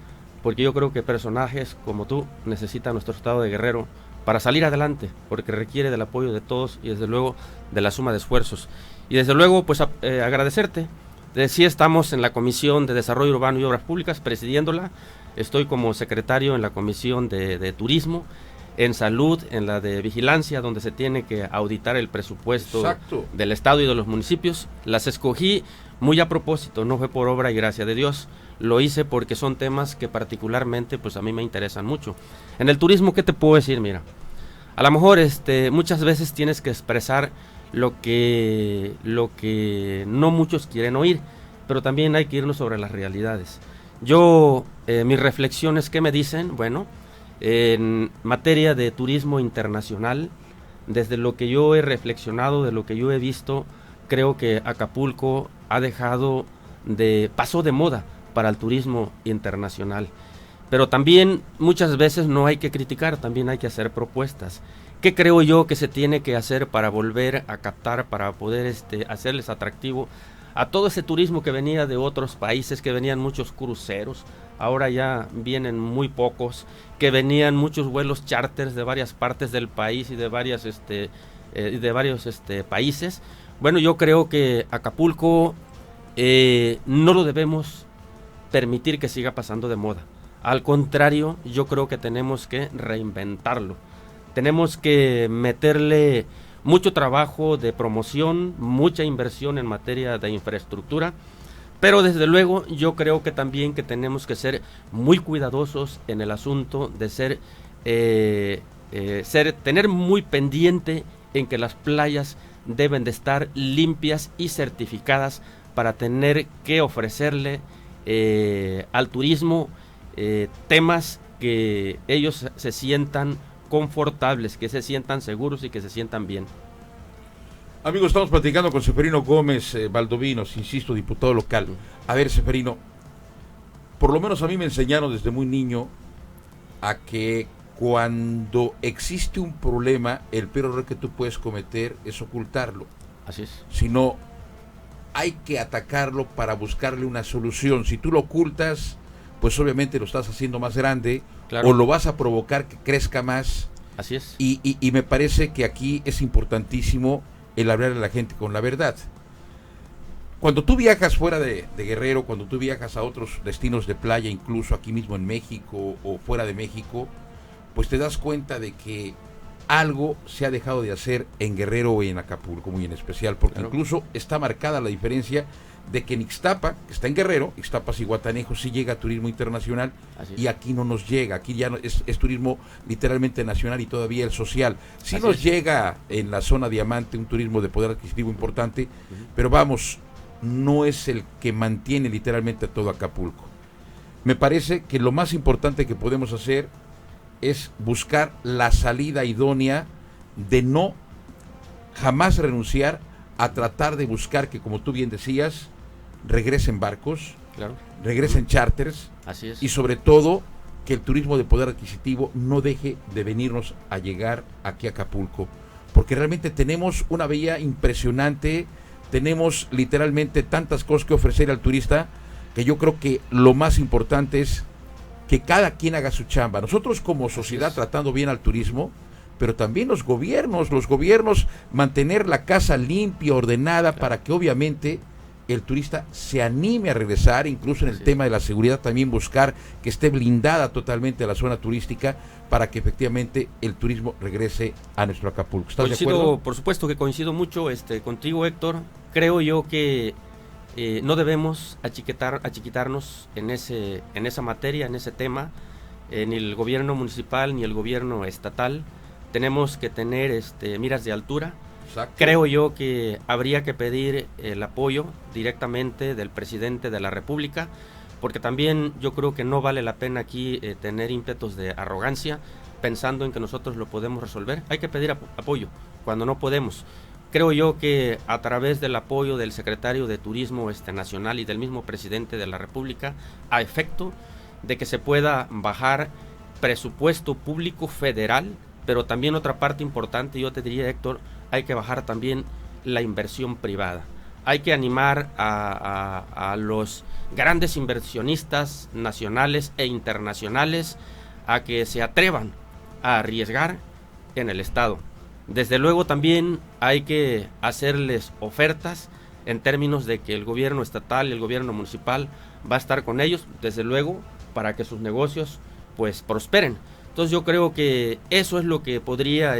porque yo creo que personajes como tú necesitan nuestro estado de Guerrero para salir adelante, porque requiere del apoyo de todos y desde luego de la suma de esfuerzos. Y desde luego, pues agradecerte. Sí, estamos en la Comisión de Desarrollo Urbano y Obras Públicas, presidiéndola. Estoy como secretario en la Comisión de Turismo, en Salud, en la de Vigilancia, donde se tiene que auditar el presupuesto Exacto. del Estado y de los municipios. Las escogí muy a propósito, no fue por obra y gracia de Dios. Lo hice porque son temas que particularmente pues a mí me interesan mucho. En el turismo, ¿qué te puedo decir? Mira, a lo mejor muchas veces tienes que expresar lo que no muchos quieren oír, pero también hay que irnos sobre las realidades. Yo, mis reflexiones, ¿qué me dicen? Bueno, En materia de turismo internacional, desde lo que yo he reflexionado, de lo que yo he visto, creo que Acapulco pasó de moda para el turismo internacional. Pero también muchas veces no hay que criticar, también hay que hacer propuestas. ¿Qué creo yo que se tiene que hacer para volver a captar, para poder hacerles atractivo a todo ese turismo que venía de otros países, que venían muchos cruceros, ahora ya vienen muy pocos, que venían muchos vuelos charters de varias partes del país y de varios países? Bueno, yo creo que Acapulco no lo debemos permitir que siga pasando de moda. Al contrario, yo creo que tenemos que reinventarlo. Tenemos que meterle mucho trabajo de promoción, mucha inversión en materia de infraestructura, pero desde luego yo creo que también que tenemos que ser muy cuidadosos en el asunto de tener muy pendiente en que las playas deben de estar limpias y certificadas para tener que ofrecerle al turismo temas que ellos se sientan confortables, que se sientan seguros y que se sientan bien. Amigos, estamos platicando con Seferino Gómez Valdovinos, insisto, diputado local. A ver, Seferino, por lo menos a mí me enseñaron desde muy niño a que cuando existe un problema, el peor error que tú puedes cometer es ocultarlo. Así es. Sino hay que atacarlo para buscarle una solución. Si tú lo ocultas, pues obviamente lo estás haciendo más grande, claro, o lo vas a provocar que crezca más. Así es. Y me parece que aquí es importantísimo el hablar a la gente con la verdad. Cuando tú viajas fuera de Guerrero, cuando tú viajas a otros destinos de playa, incluso aquí mismo en México o fuera de México, pues te das cuenta de que algo se ha dejado de hacer en Guerrero o en Acapulco, muy en especial, porque claro, incluso está marcada la diferencia de que en Ixtapa, que está en Guerrero, Ixtapas y Guatanejo, sí llega turismo internacional, y aquí no nos llega. Aquí ya es turismo literalmente nacional y todavía el social. Sí nos llega en la zona Diamante un turismo de poder adquisitivo importante, pero vamos, no es el que mantiene literalmente a todo Acapulco. Me parece que lo más importante que podemos hacer es buscar la salida idónea de no jamás renunciar a tratar de buscar que, como tú bien decías, regresen barcos, claro, regresen charters, así es, y sobre todo que el turismo de poder adquisitivo no deje de venirnos a llegar aquí a Acapulco, porque realmente tenemos una bahía impresionante, tenemos literalmente tantas cosas que ofrecer al turista, que yo creo que lo más importante es que cada quien haga su chamba. Nosotros como sociedad tratando bien al turismo, pero también los gobiernos mantener la casa limpia, ordenada, claro, para que obviamente el turista se anime a regresar, incluso en el tema de la seguridad también buscar que esté blindada totalmente la zona turística para que efectivamente el turismo regrese a nuestro Acapulco. ¿Estás de acuerdo? Por supuesto que coincido mucho contigo, Héctor. Creo yo que no debemos achiquitarnos en esa materia, en ese tema, ni el gobierno municipal ni el gobierno estatal. Tenemos que tener miras de altura. Exacto. Creo yo que habría que pedir el apoyo directamente del presidente de la República, porque también yo creo que no vale la pena aquí tener ímpetos de arrogancia pensando en que nosotros lo podemos resolver. Hay que pedir apoyo cuando no podemos. Creo yo que a través del apoyo del secretario de Turismo nacional y del mismo presidente de la República, a efecto de que se pueda bajar presupuesto público federal, pero también otra parte importante, yo te diría, Héctor, hay que bajar también la inversión privada. Hay que animar a los grandes inversionistas nacionales e internacionales a que se atrevan a arriesgar en el Estado. Desde luego también hay que hacerles ofertas en términos de que el gobierno estatal y el gobierno municipal va a estar con ellos, desde luego, para que sus negocios pues prosperen. Entonces yo creo que eso es lo que podría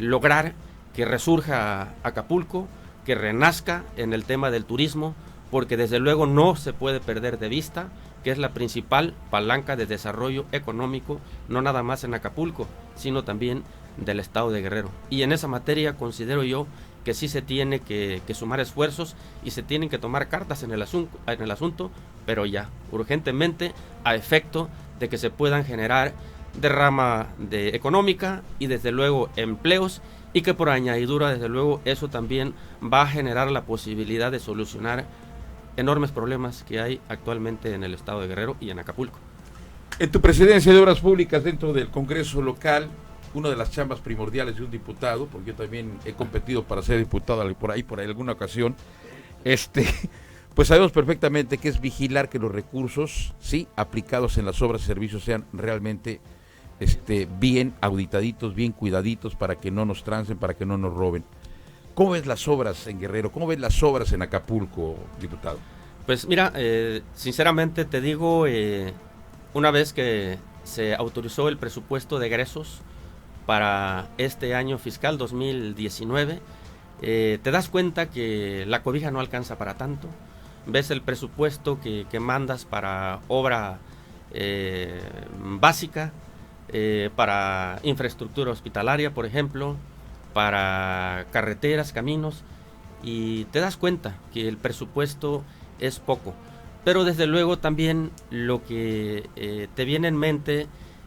lograr que resurja Acapulco, que renazca en el tema del turismo, porque desde luego no se puede perder de vista que es la principal palanca de desarrollo económico, no nada más en Acapulco, sino también del estado de Guerrero. Y en esa materia considero yo que sí se tiene que sumar esfuerzos y se tienen que tomar cartas en el asunto, pero ya, urgentemente, a efecto de que se puedan generar derrama económica y desde luego empleos, y que por añadidura desde luego eso también va a generar la posibilidad de solucionar enormes problemas que hay actualmente en el estado de Guerrero y en Acapulco. En tu presidencia de Obras Públicas dentro del Congreso local, una de las chambas primordiales de un diputado, porque yo también he competido para ser diputado por alguna ocasión, pues sabemos perfectamente que es vigilar que los recursos, sí, aplicados en las obras y servicios sean realmente bien auditaditos, bien cuidaditos, para que no nos trancen, para que no nos roben. ¿Cómo ves las obras en Guerrero? ¿Cómo ves las obras en Acapulco, diputado? Pues mira, sinceramente te digo, una vez que se autorizó el presupuesto de egresos para este año fiscal 2019, te das cuenta que la cobija no alcanza para tanto. Ves el presupuesto que mandas para obra básica, para infraestructura hospitalaria, por ejemplo, para carreteras, caminos, y te das cuenta que el presupuesto es poco. Pero desde luego también lo que te viene en mente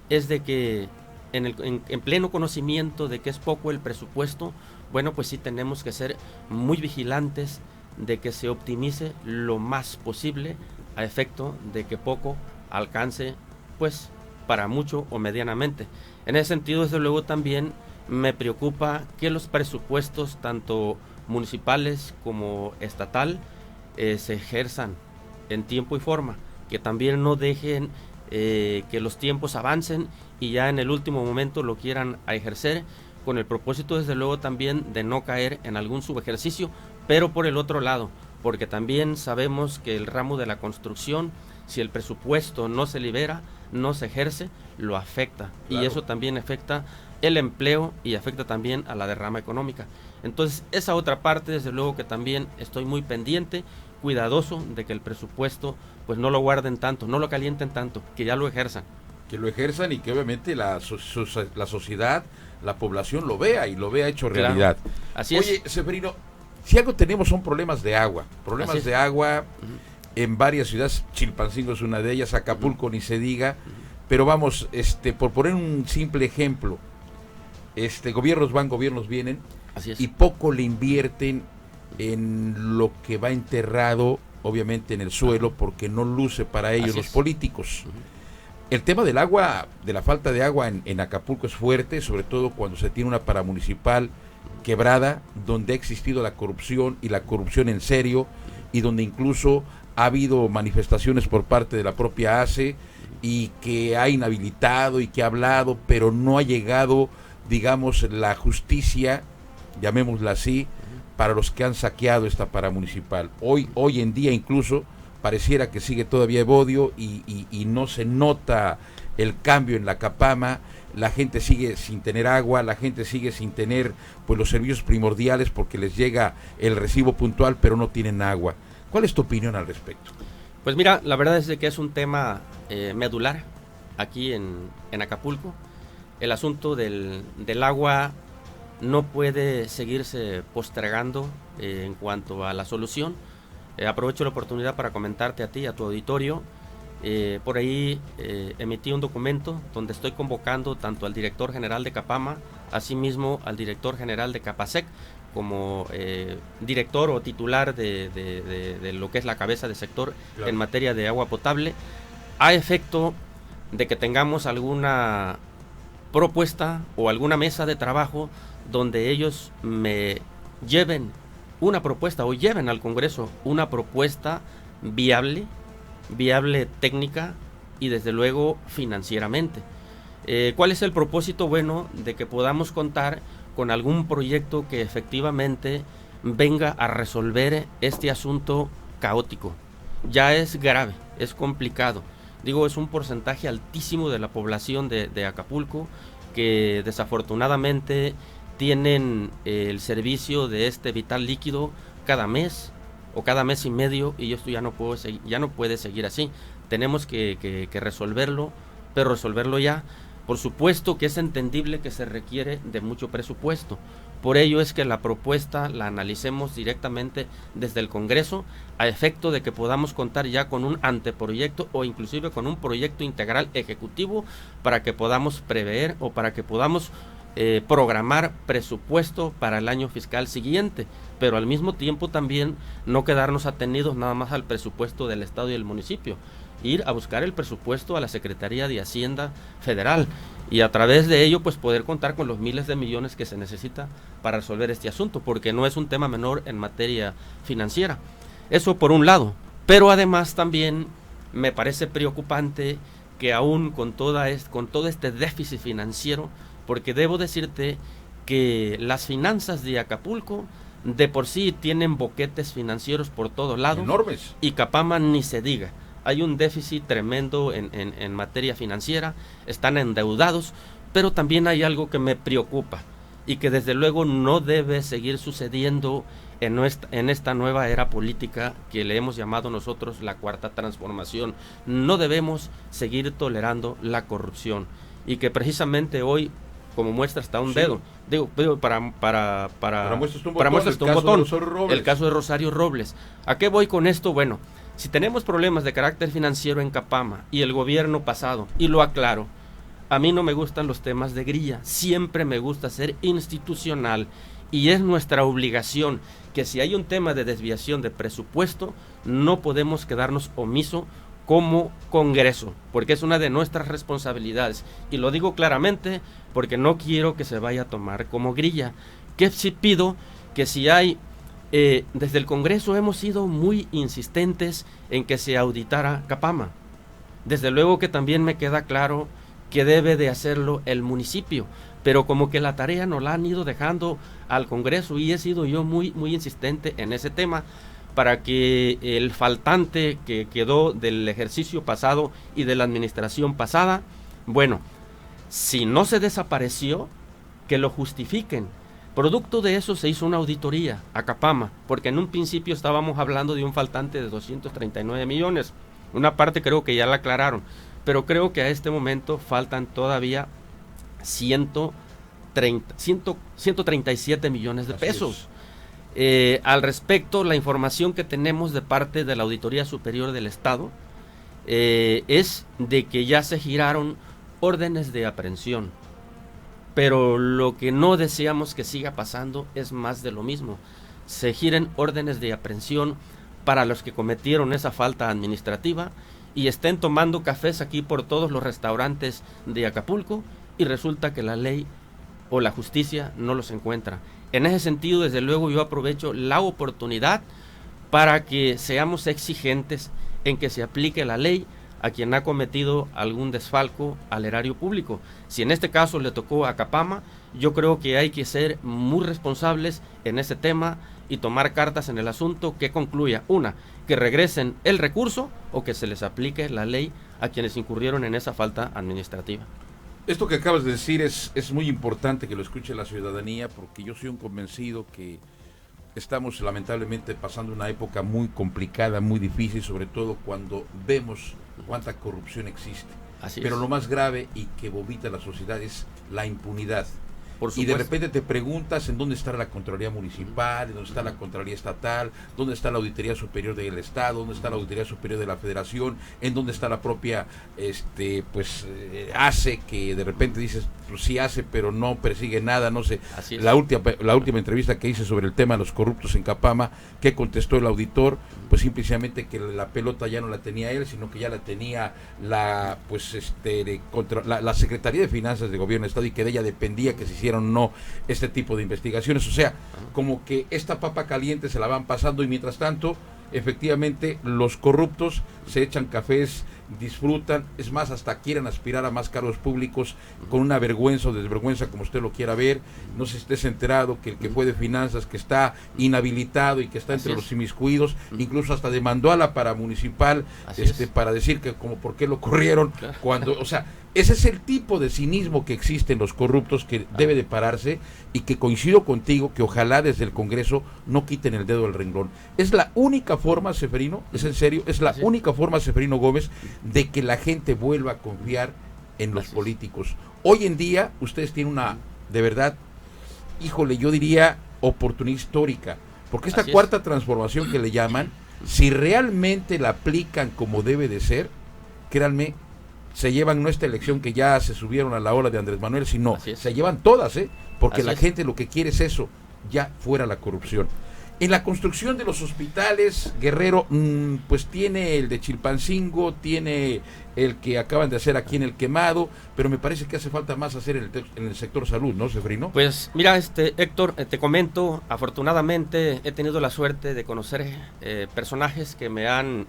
es de que en pleno conocimiento de que es poco el presupuesto, bueno, pues sí tenemos que ser muy vigilantes de que se optimice lo más posible a efecto de que poco alcance, pues, para mucho o medianamente. En ese sentido, desde luego también me preocupa que los presupuestos, tanto municipales como estatal, se ejerzan en tiempo y forma, que también no dejen que los tiempos avancen y ya en el último momento lo quieran ejercer, con el propósito desde luego también de no caer en algún subejercicio, pero por el otro lado, porque también sabemos que el ramo de la construcción, si el presupuesto no se libera, no se ejerce, lo afecta. Claro. Y eso también afecta el empleo y afecta también a la derrama económica. Entonces, esa otra parte, desde luego que también estoy muy pendiente, cuidadoso de que el presupuesto pues no lo guarden tanto, no lo calienten tanto, que ya lo ejerzan. Que lo ejerzan y que obviamente la sociedad, la población lo vea y lo vea hecho realidad. Claro. Así es. Oye, Severino, si algo tenemos son problemas de agua. Problemas de agua en varias ciudades. Chilpancingo es una de ellas, Acapulco ni se diga. Pero vamos, por poner un simple ejemplo, gobiernos van, gobiernos vienen, y poco le invierten en lo que va enterrado, obviamente, en el suelo, porque no luce para ellos los políticos. El tema del agua, de la falta de agua en Acapulco es fuerte, sobre todo cuando se tiene una paramunicipal quebrada, donde ha existido la corrupción y la corrupción en serio, y donde incluso ha habido manifestaciones por parte de la propia ACE y que ha inhabilitado y que ha hablado, pero no ha llegado, digamos, la justicia, llamémosla así, para los que han saqueado esta paramunicipal. Hoy en día incluso pareciera que sigue todavía Evodio y no se nota el cambio en la Capama. La gente sigue sin tener agua, la gente sigue sin tener pues los servicios primordiales porque les llega el recibo puntual, pero no tienen agua. ¿Cuál es tu opinión al respecto? Pues mira, la verdad es de que es un tema medular aquí en Acapulco. El asunto del agua no puede seguirse postergando en cuanto a la solución. Aprovecho la oportunidad para comentarte a ti, a tu auditorio. Por ahí emití un documento donde estoy convocando tanto al director general de Capama, asimismo al director general de Capasec, como director o titular de lo que es la cabeza de sector en materia de agua potable, a efecto de que tengamos alguna propuesta o alguna mesa de trabajo donde ellos me lleven una propuesta o lleven al Congreso una propuesta viable técnica y desde luego financieramente. ¿Cuál es el propósito? Bueno, de que podamos contar con algún proyecto que efectivamente venga a resolver este asunto caótico. Ya es grave, es complicado. Digo, es un porcentaje altísimo de la población de Acapulco que desafortunadamente tienen el servicio de este vital líquido cada mes o cada mes y medio, y esto ya no puede seguir así. Tenemos que resolverlo, pero resolverlo ya. Por supuesto que es entendible que se requiere de mucho presupuesto. Por ello es que la propuesta la analicemos directamente desde el Congreso, a efecto de que podamos contar ya con un anteproyecto o inclusive con un proyecto integral ejecutivo para que podamos prever o para que podamos programar presupuesto para el año fiscal siguiente, pero al mismo tiempo también no quedarnos atenidos nada más al presupuesto del Estado y del municipio, ir a buscar el presupuesto a la Secretaría de Hacienda Federal y a través de ello pues poder contar con los miles de millones que se necesita para resolver este asunto, porque no es un tema menor en materia financiera. Eso por un lado, pero además también me parece preocupante que aún con todo este déficit financiero, porque debo decirte que las finanzas de Acapulco de por sí tienen boquetes financieros por todos lados. Enormes. Y Capama ni se diga. Hay un déficit tremendo en materia financiera, están endeudados, pero también hay algo que me preocupa y que desde luego no debe seguir sucediendo en esta nueva era política que le hemos llamado nosotros la Cuarta Transformación. No debemos seguir tolerando la corrupción y que precisamente hoy, como muestra hasta un dedo, digo para muestras un botón, el caso de Rosario Robles. ¿A qué voy con esto? Bueno, si tenemos problemas de carácter financiero en Capama y el gobierno pasado, y lo aclaro, a mí no me gustan los temas de grilla, siempre me gusta ser institucional y es nuestra obligación que si hay un tema de desviación de presupuesto, no podemos quedarnos omisos como Congreso, porque es una de nuestras responsabilidades, y lo digo claramente porque no quiero que se vaya a tomar como grilla, que sí pido que si hay, desde el Congreso hemos sido muy insistentes en que se auditara Capama, desde luego que también me queda claro que debe de hacerlo el municipio, pero como que la tarea nos la han ido dejando al Congreso y he sido yo muy insistente en ese tema, para que el faltante que quedó del ejercicio pasado y de la administración pasada, bueno, si no se desapareció, que lo justifiquen. Producto de eso se hizo una auditoría a Capama, porque en un principio estábamos hablando de un faltante de 239 millones. Una parte creo que ya la aclararon, pero creo que a este momento faltan todavía 137 millones de pesos. Al respecto, la información que tenemos de parte de la Auditoría Superior del Estado es de que ya se giraron órdenes de aprehensión, pero lo que no deseamos que siga pasando es más de lo mismo. Se giren órdenes de aprehensión para los que cometieron esa falta administrativa y estén tomando cafés aquí por todos los restaurantes de Acapulco y resulta que la ley o la justicia no los encuentra. En ese sentido, desde luego, yo aprovecho la oportunidad para que seamos exigentes en que se aplique la ley a quien ha cometido algún desfalco al erario público. Si en este caso le tocó a Capama, yo creo que hay que ser muy responsables en ese tema y tomar cartas en el asunto que concluya, una, que regresen el recurso o que se les aplique la ley a quienes incurrieron en esa falta administrativa. Esto que acabas de decir es muy importante que lo escuche la ciudadanía, porque yo soy un convencido que estamos lamentablemente pasando una época muy complicada, muy difícil, sobre todo cuando vemos cuánta corrupción existe. Pero lo más grave y que vomita la sociedad es la impunidad. Y de repente te preguntas en dónde está la Contraloría Municipal, en dónde está la Contraloría Estatal, dónde está la Auditoría Superior del Estado, dónde está la Auditoría Superior de la Federación, en dónde está la propia ACE, que de repente dices, pues sí hace, pero no persigue nada, no sé. La última entrevista que hice sobre el tema de los corruptos en Capama, ¿qué contestó el auditor? Pues simplemente que la pelota ya no la tenía él, sino que ya la tenía la Secretaría de Finanzas de Gobierno del Estado, y que de ella dependía que se hicieran o no este tipo de investigaciones. O sea, como que esta papa caliente se la van pasando, y mientras tanto, efectivamente, los corruptos se echan cafés, disfrutan, es más, hasta quieren aspirar a más cargos públicos con una vergüenza o desvergüenza, como usted lo quiera ver. No sé si estés enterado que el que fue de finanzas, que está inhabilitado y que está entre los inmiscuidos, incluso hasta demandó a la paramunicipal para decir que como por qué lo corrieron, cuando, o sea, ese es el tipo de cinismo que existe en los corruptos, que debe de pararse, y que coincido contigo que ojalá desde el Congreso no quiten el dedo del renglón. Es la única forma, Seferino, es en serio, es la única forma, Seferino Gómez, de que la gente vuelva a confiar en los políticos. Hoy en día ustedes tienen una, de verdad, híjole, yo diría oportunidad histórica, porque esta cuarta transformación que le llaman, si realmente la aplican como debe de ser, créanme, se llevan no esta elección que ya se subieron a la ola de Andrés Manuel, sino se llevan todas, porque la gente lo que quiere es eso, ya fuera la corrupción. En la construcción de los hospitales, Guerrero, pues tiene el de Chilpancingo, tiene el que acaban de hacer aquí en El Quemado, pero me parece que hace falta más hacer en el sector salud, ¿no, Seferino? Pues mira, Héctor, te comento, afortunadamente he tenido la suerte de conocer personajes que me han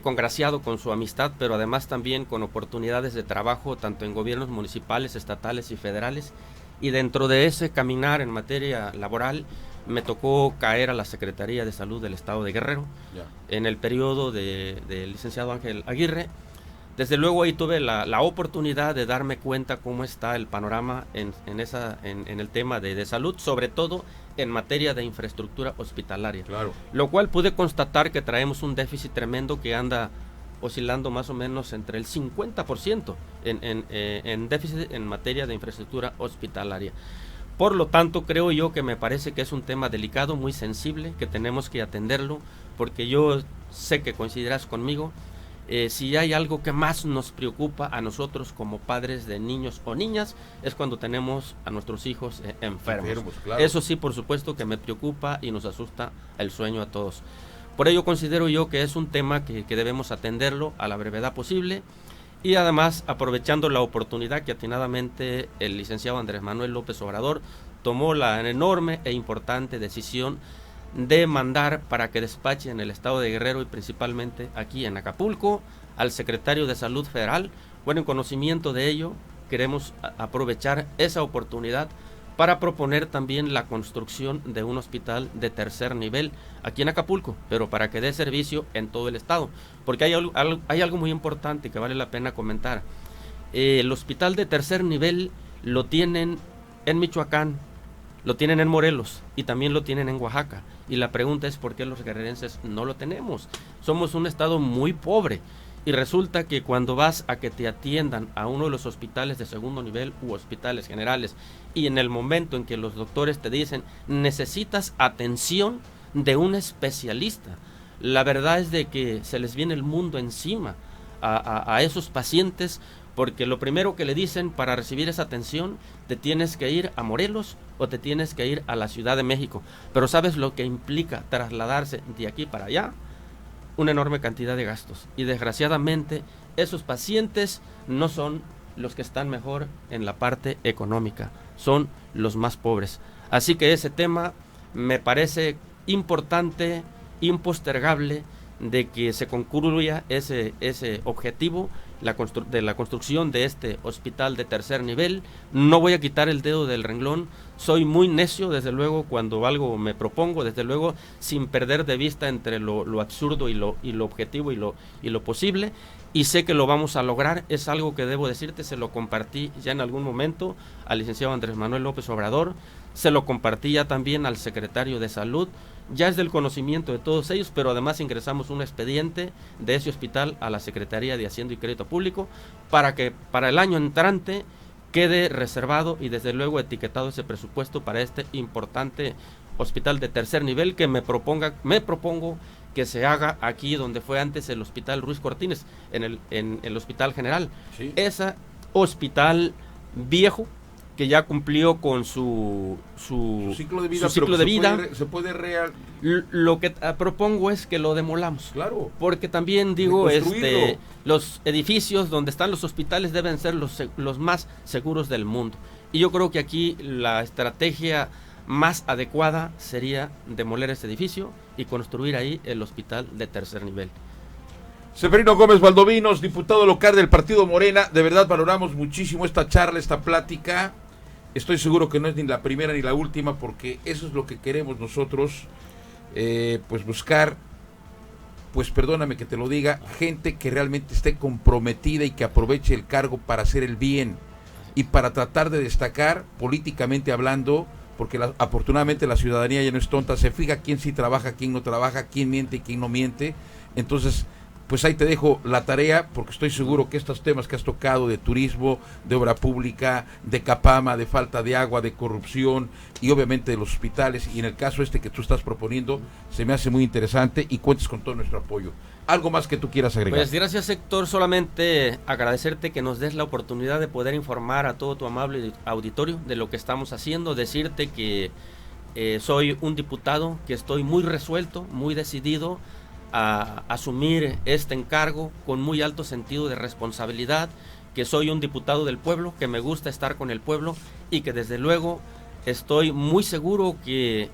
congraciado con su amistad, pero además también con oportunidades de trabajo, tanto en gobiernos municipales, estatales y federales, y dentro de ese caminar en materia laboral, me tocó caer a la Secretaría de Salud del Estado de Guerrero, en el periodo del licenciado Ángel Aguirre. Desde luego ahí tuve la oportunidad de darme cuenta cómo está el panorama en el tema de salud, sobre todo en materia de infraestructura hospitalaria. Lo cual pude constatar que traemos un déficit tremendo que anda oscilando más o menos entre el 50% en déficit en materia de infraestructura hospitalaria. Por lo tanto, creo yo que me parece que es un tema delicado, muy sensible, que tenemos que atenderlo, porque yo sé que coincidirás conmigo, si hay algo que más nos preocupa a nosotros como padres de niños o niñas, es cuando tenemos a nuestros hijos enfermos. Claro. Eso sí, por supuesto que me preocupa y nos asusta el sueño a todos. Por ello considero yo que es un tema que debemos atenderlo a la brevedad posible. Y además, aprovechando la oportunidad que atinadamente el licenciado Andrés Manuel López Obrador tomó la enorme e importante decisión de mandar para que despache en el estado de Guerrero y principalmente aquí en Acapulco al secretario de Salud Federal. Bueno, en conocimiento de ello, queremos aprovechar esa oportunidad para proponer también la construcción de un hospital de tercer nivel aquí en Acapulco, pero para que dé servicio en todo el estado, porque hay algo muy importante que vale la pena comentar. El hospital de tercer nivel lo tienen en Michoacán, lo tienen en Morelos y también lo tienen en Oaxaca, y la pregunta es ¿por qué los guerrerenses no lo tenemos? Somos un estado muy pobre. Y resulta que cuando vas a que te atiendan a uno de los hospitales de segundo nivel u hospitales generales, y en el momento en que los doctores te dicen necesitas atención de un especialista, la verdad es de que se les viene el mundo encima a esos pacientes, porque lo primero que le dicen para recibir esa atención, te tienes que ir a Morelos o te tienes que ir a la Ciudad de México. Pero ¿sabes lo que implica trasladarse de aquí para allá? Una enorme cantidad de gastos, y desgraciadamente esos pacientes no son los que están mejor en la parte económica, son los más pobres. Así que ese tema me parece importante, impostergable, de que se concluya ese objetivo de la construcción de este hospital de tercer nivel. No voy a quitar el dedo del renglón, soy muy necio desde luego cuando algo me propongo, desde luego sin perder de vista entre lo absurdo y lo objetivo y lo posible, y sé que lo vamos a lograr. Es algo que debo decirte, se lo compartí ya en algún momento al licenciado Andrés Manuel López Obrador, se lo compartí ya también al secretario de Salud, ya es del conocimiento de todos ellos, pero además ingresamos un expediente de ese hospital a la Secretaría de Hacienda y Crédito Público para que para el año entrante quede reservado y desde luego etiquetado ese presupuesto para este importante hospital de tercer nivel que me propongo que se haga aquí donde fue antes el Hospital Ruiz Cortines, en el Hospital General. Sí. Ese hospital viejo que ya cumplió con su ciclo de vida, lo que propongo es que lo demolamos. Claro. Porque también digo, los edificios donde están los hospitales deben ser los más seguros del mundo. Y yo creo que aquí la estrategia más adecuada sería demoler ese edificio y construir ahí el hospital de tercer nivel. Seferino Gómez Valdovinos, diputado local del Partido Morena, de verdad valoramos muchísimo esta charla, esta plática. Estoy seguro que no es ni la primera ni la última, porque eso es lo que queremos nosotros, pues buscar, pues perdóname que te lo diga, gente que realmente esté comprometida y que aproveche el cargo para hacer el bien y para tratar de destacar políticamente hablando, porque afortunadamente la ciudadanía ya no es tonta, se fija quién sí trabaja, quién no trabaja, quién miente y quién no miente. Entonces pues ahí te dejo la tarea, porque estoy seguro que estos temas que has tocado de turismo, de obra pública, de Capama, de falta de agua, de corrupción y obviamente de los hospitales, y en el caso que tú estás proponiendo, se me hace muy interesante y cuentes con todo nuestro apoyo. ¿Algo más que tú quieras agregar? Pues gracias, Héctor, solamente agradecerte que nos des la oportunidad de poder informar a todo tu amable auditorio de lo que estamos haciendo, decirte que soy un diputado que estoy muy resuelto, muy decidido a asumir este encargo con muy alto sentido de responsabilidad, que soy un diputado del pueblo, que me gusta estar con el pueblo y que desde luego estoy muy seguro que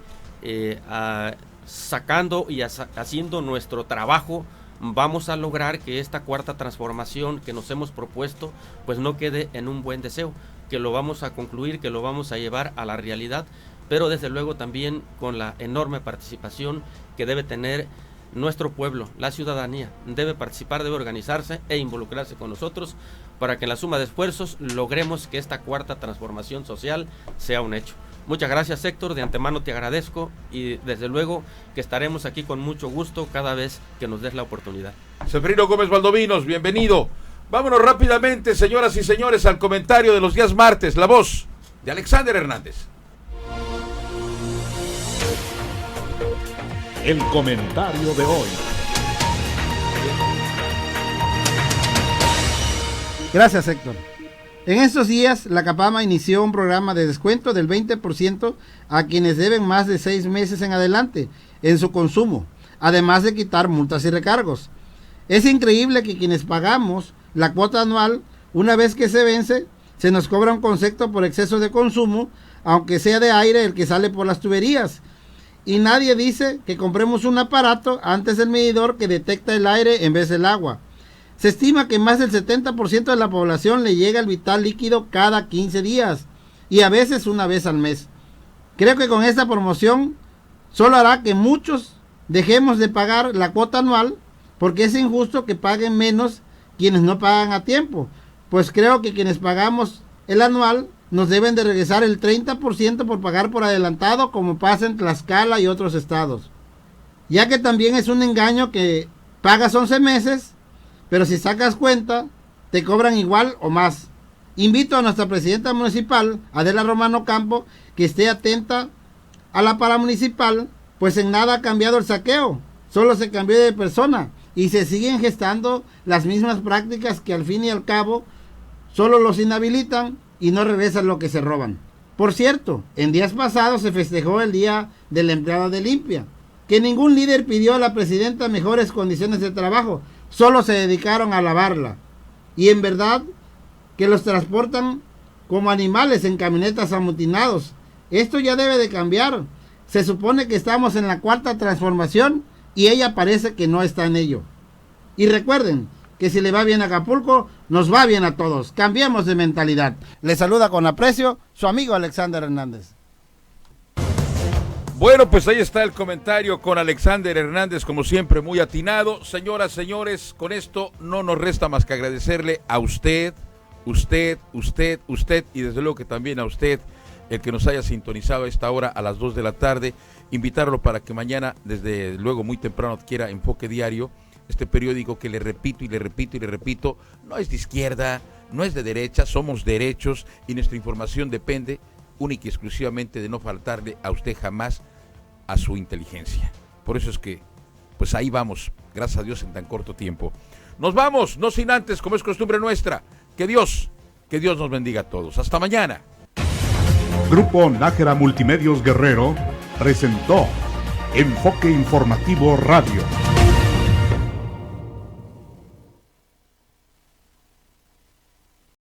sacando y haciendo nuestro trabajo vamos a lograr que esta cuarta transformación que nos hemos propuesto pues no quede en un buen deseo, que lo vamos a concluir, que lo vamos a llevar a la realidad, pero desde luego también con la enorme participación que debe tener nuestro pueblo, la ciudadanía. Debe participar, debe organizarse e involucrarse con nosotros para que en la suma de esfuerzos logremos que esta cuarta transformación social sea un hecho. Muchas gracias, Héctor, de antemano te agradezco y desde luego que estaremos aquí con mucho gusto cada vez que nos des la oportunidad. Seferino Gómez Valdovinos, bienvenido. Vámonos rápidamente, señoras y señores, al comentario de los días martes, la voz de Alexander Hernández. El comentario de hoy. Gracias, Héctor. En estos días, la Capama inició un programa de descuento del 20% a quienes deben más de 6 meses en adelante en su consumo, además de quitar multas y recargos. Es increíble que quienes pagamos la cuota anual, una vez que se vence, se nos cobra un concepto por exceso de consumo, aunque sea de aire el que sale por las tuberías. Y nadie dice que compremos un aparato antes del medidor que detecta el aire en vez del agua. Se estima que más del 70% de la población le llega el vital líquido cada 15 días y a veces una vez al mes. Creo que con esta promoción solo hará que muchos dejemos de pagar la cuota anual, porque es injusto que paguen menos quienes no pagan a tiempo, pues creo que quienes pagamos el anual nos deben de regresar el 30% por pagar por adelantado, como pasa en Tlaxcala y otros estados. Ya que también es un engaño que pagas 11 meses, pero si sacas cuenta, te cobran igual o más. Invito a nuestra presidenta municipal, Adela Romano Campo, que esté atenta a la paramunicipal, pues en nada ha cambiado el saqueo, solo se cambió de persona y se siguen gestando las mismas prácticas que al fin y al cabo solo los inhabilitan y no regresan lo que se roban. Por cierto, en días pasados se festejó el Día del Empleado de Limpia, que ningún líder pidió a la presidenta mejores condiciones de trabajo, solo se dedicaron a lavarla. Y en verdad que los transportan como animales en camionetas amotinados. Esto ya debe de cambiar. Se supone que estamos en la cuarta transformación y ella parece que no está en ello. Y recuerden que si le va bien a Acapulco, nos va bien a todos. Cambiemos de mentalidad. Le saluda con aprecio su amigo Alexander Hernández. Bueno, pues ahí está el comentario con Alexander Hernández, como siempre, muy atinado. Señoras, señores, con esto no nos resta más que agradecerle a usted, y desde luego que también a usted, el que nos haya sintonizado a esta hora a las 2 de la tarde. Invitarlo para que mañana, desde luego muy temprano, adquiera Enfoque Diario, este periódico que le repito, no es de izquierda, no es de derecha, somos derechos y nuestra información depende única y exclusivamente de no faltarle a usted jamás a su inteligencia. Por eso es que, pues ahí vamos, gracias a Dios en tan corto tiempo. Nos vamos, no sin antes, como es costumbre nuestra, que Dios nos bendiga a todos. Hasta mañana. Grupo Nájera Multimedios Guerrero presentó Enfoque Informativo Radio.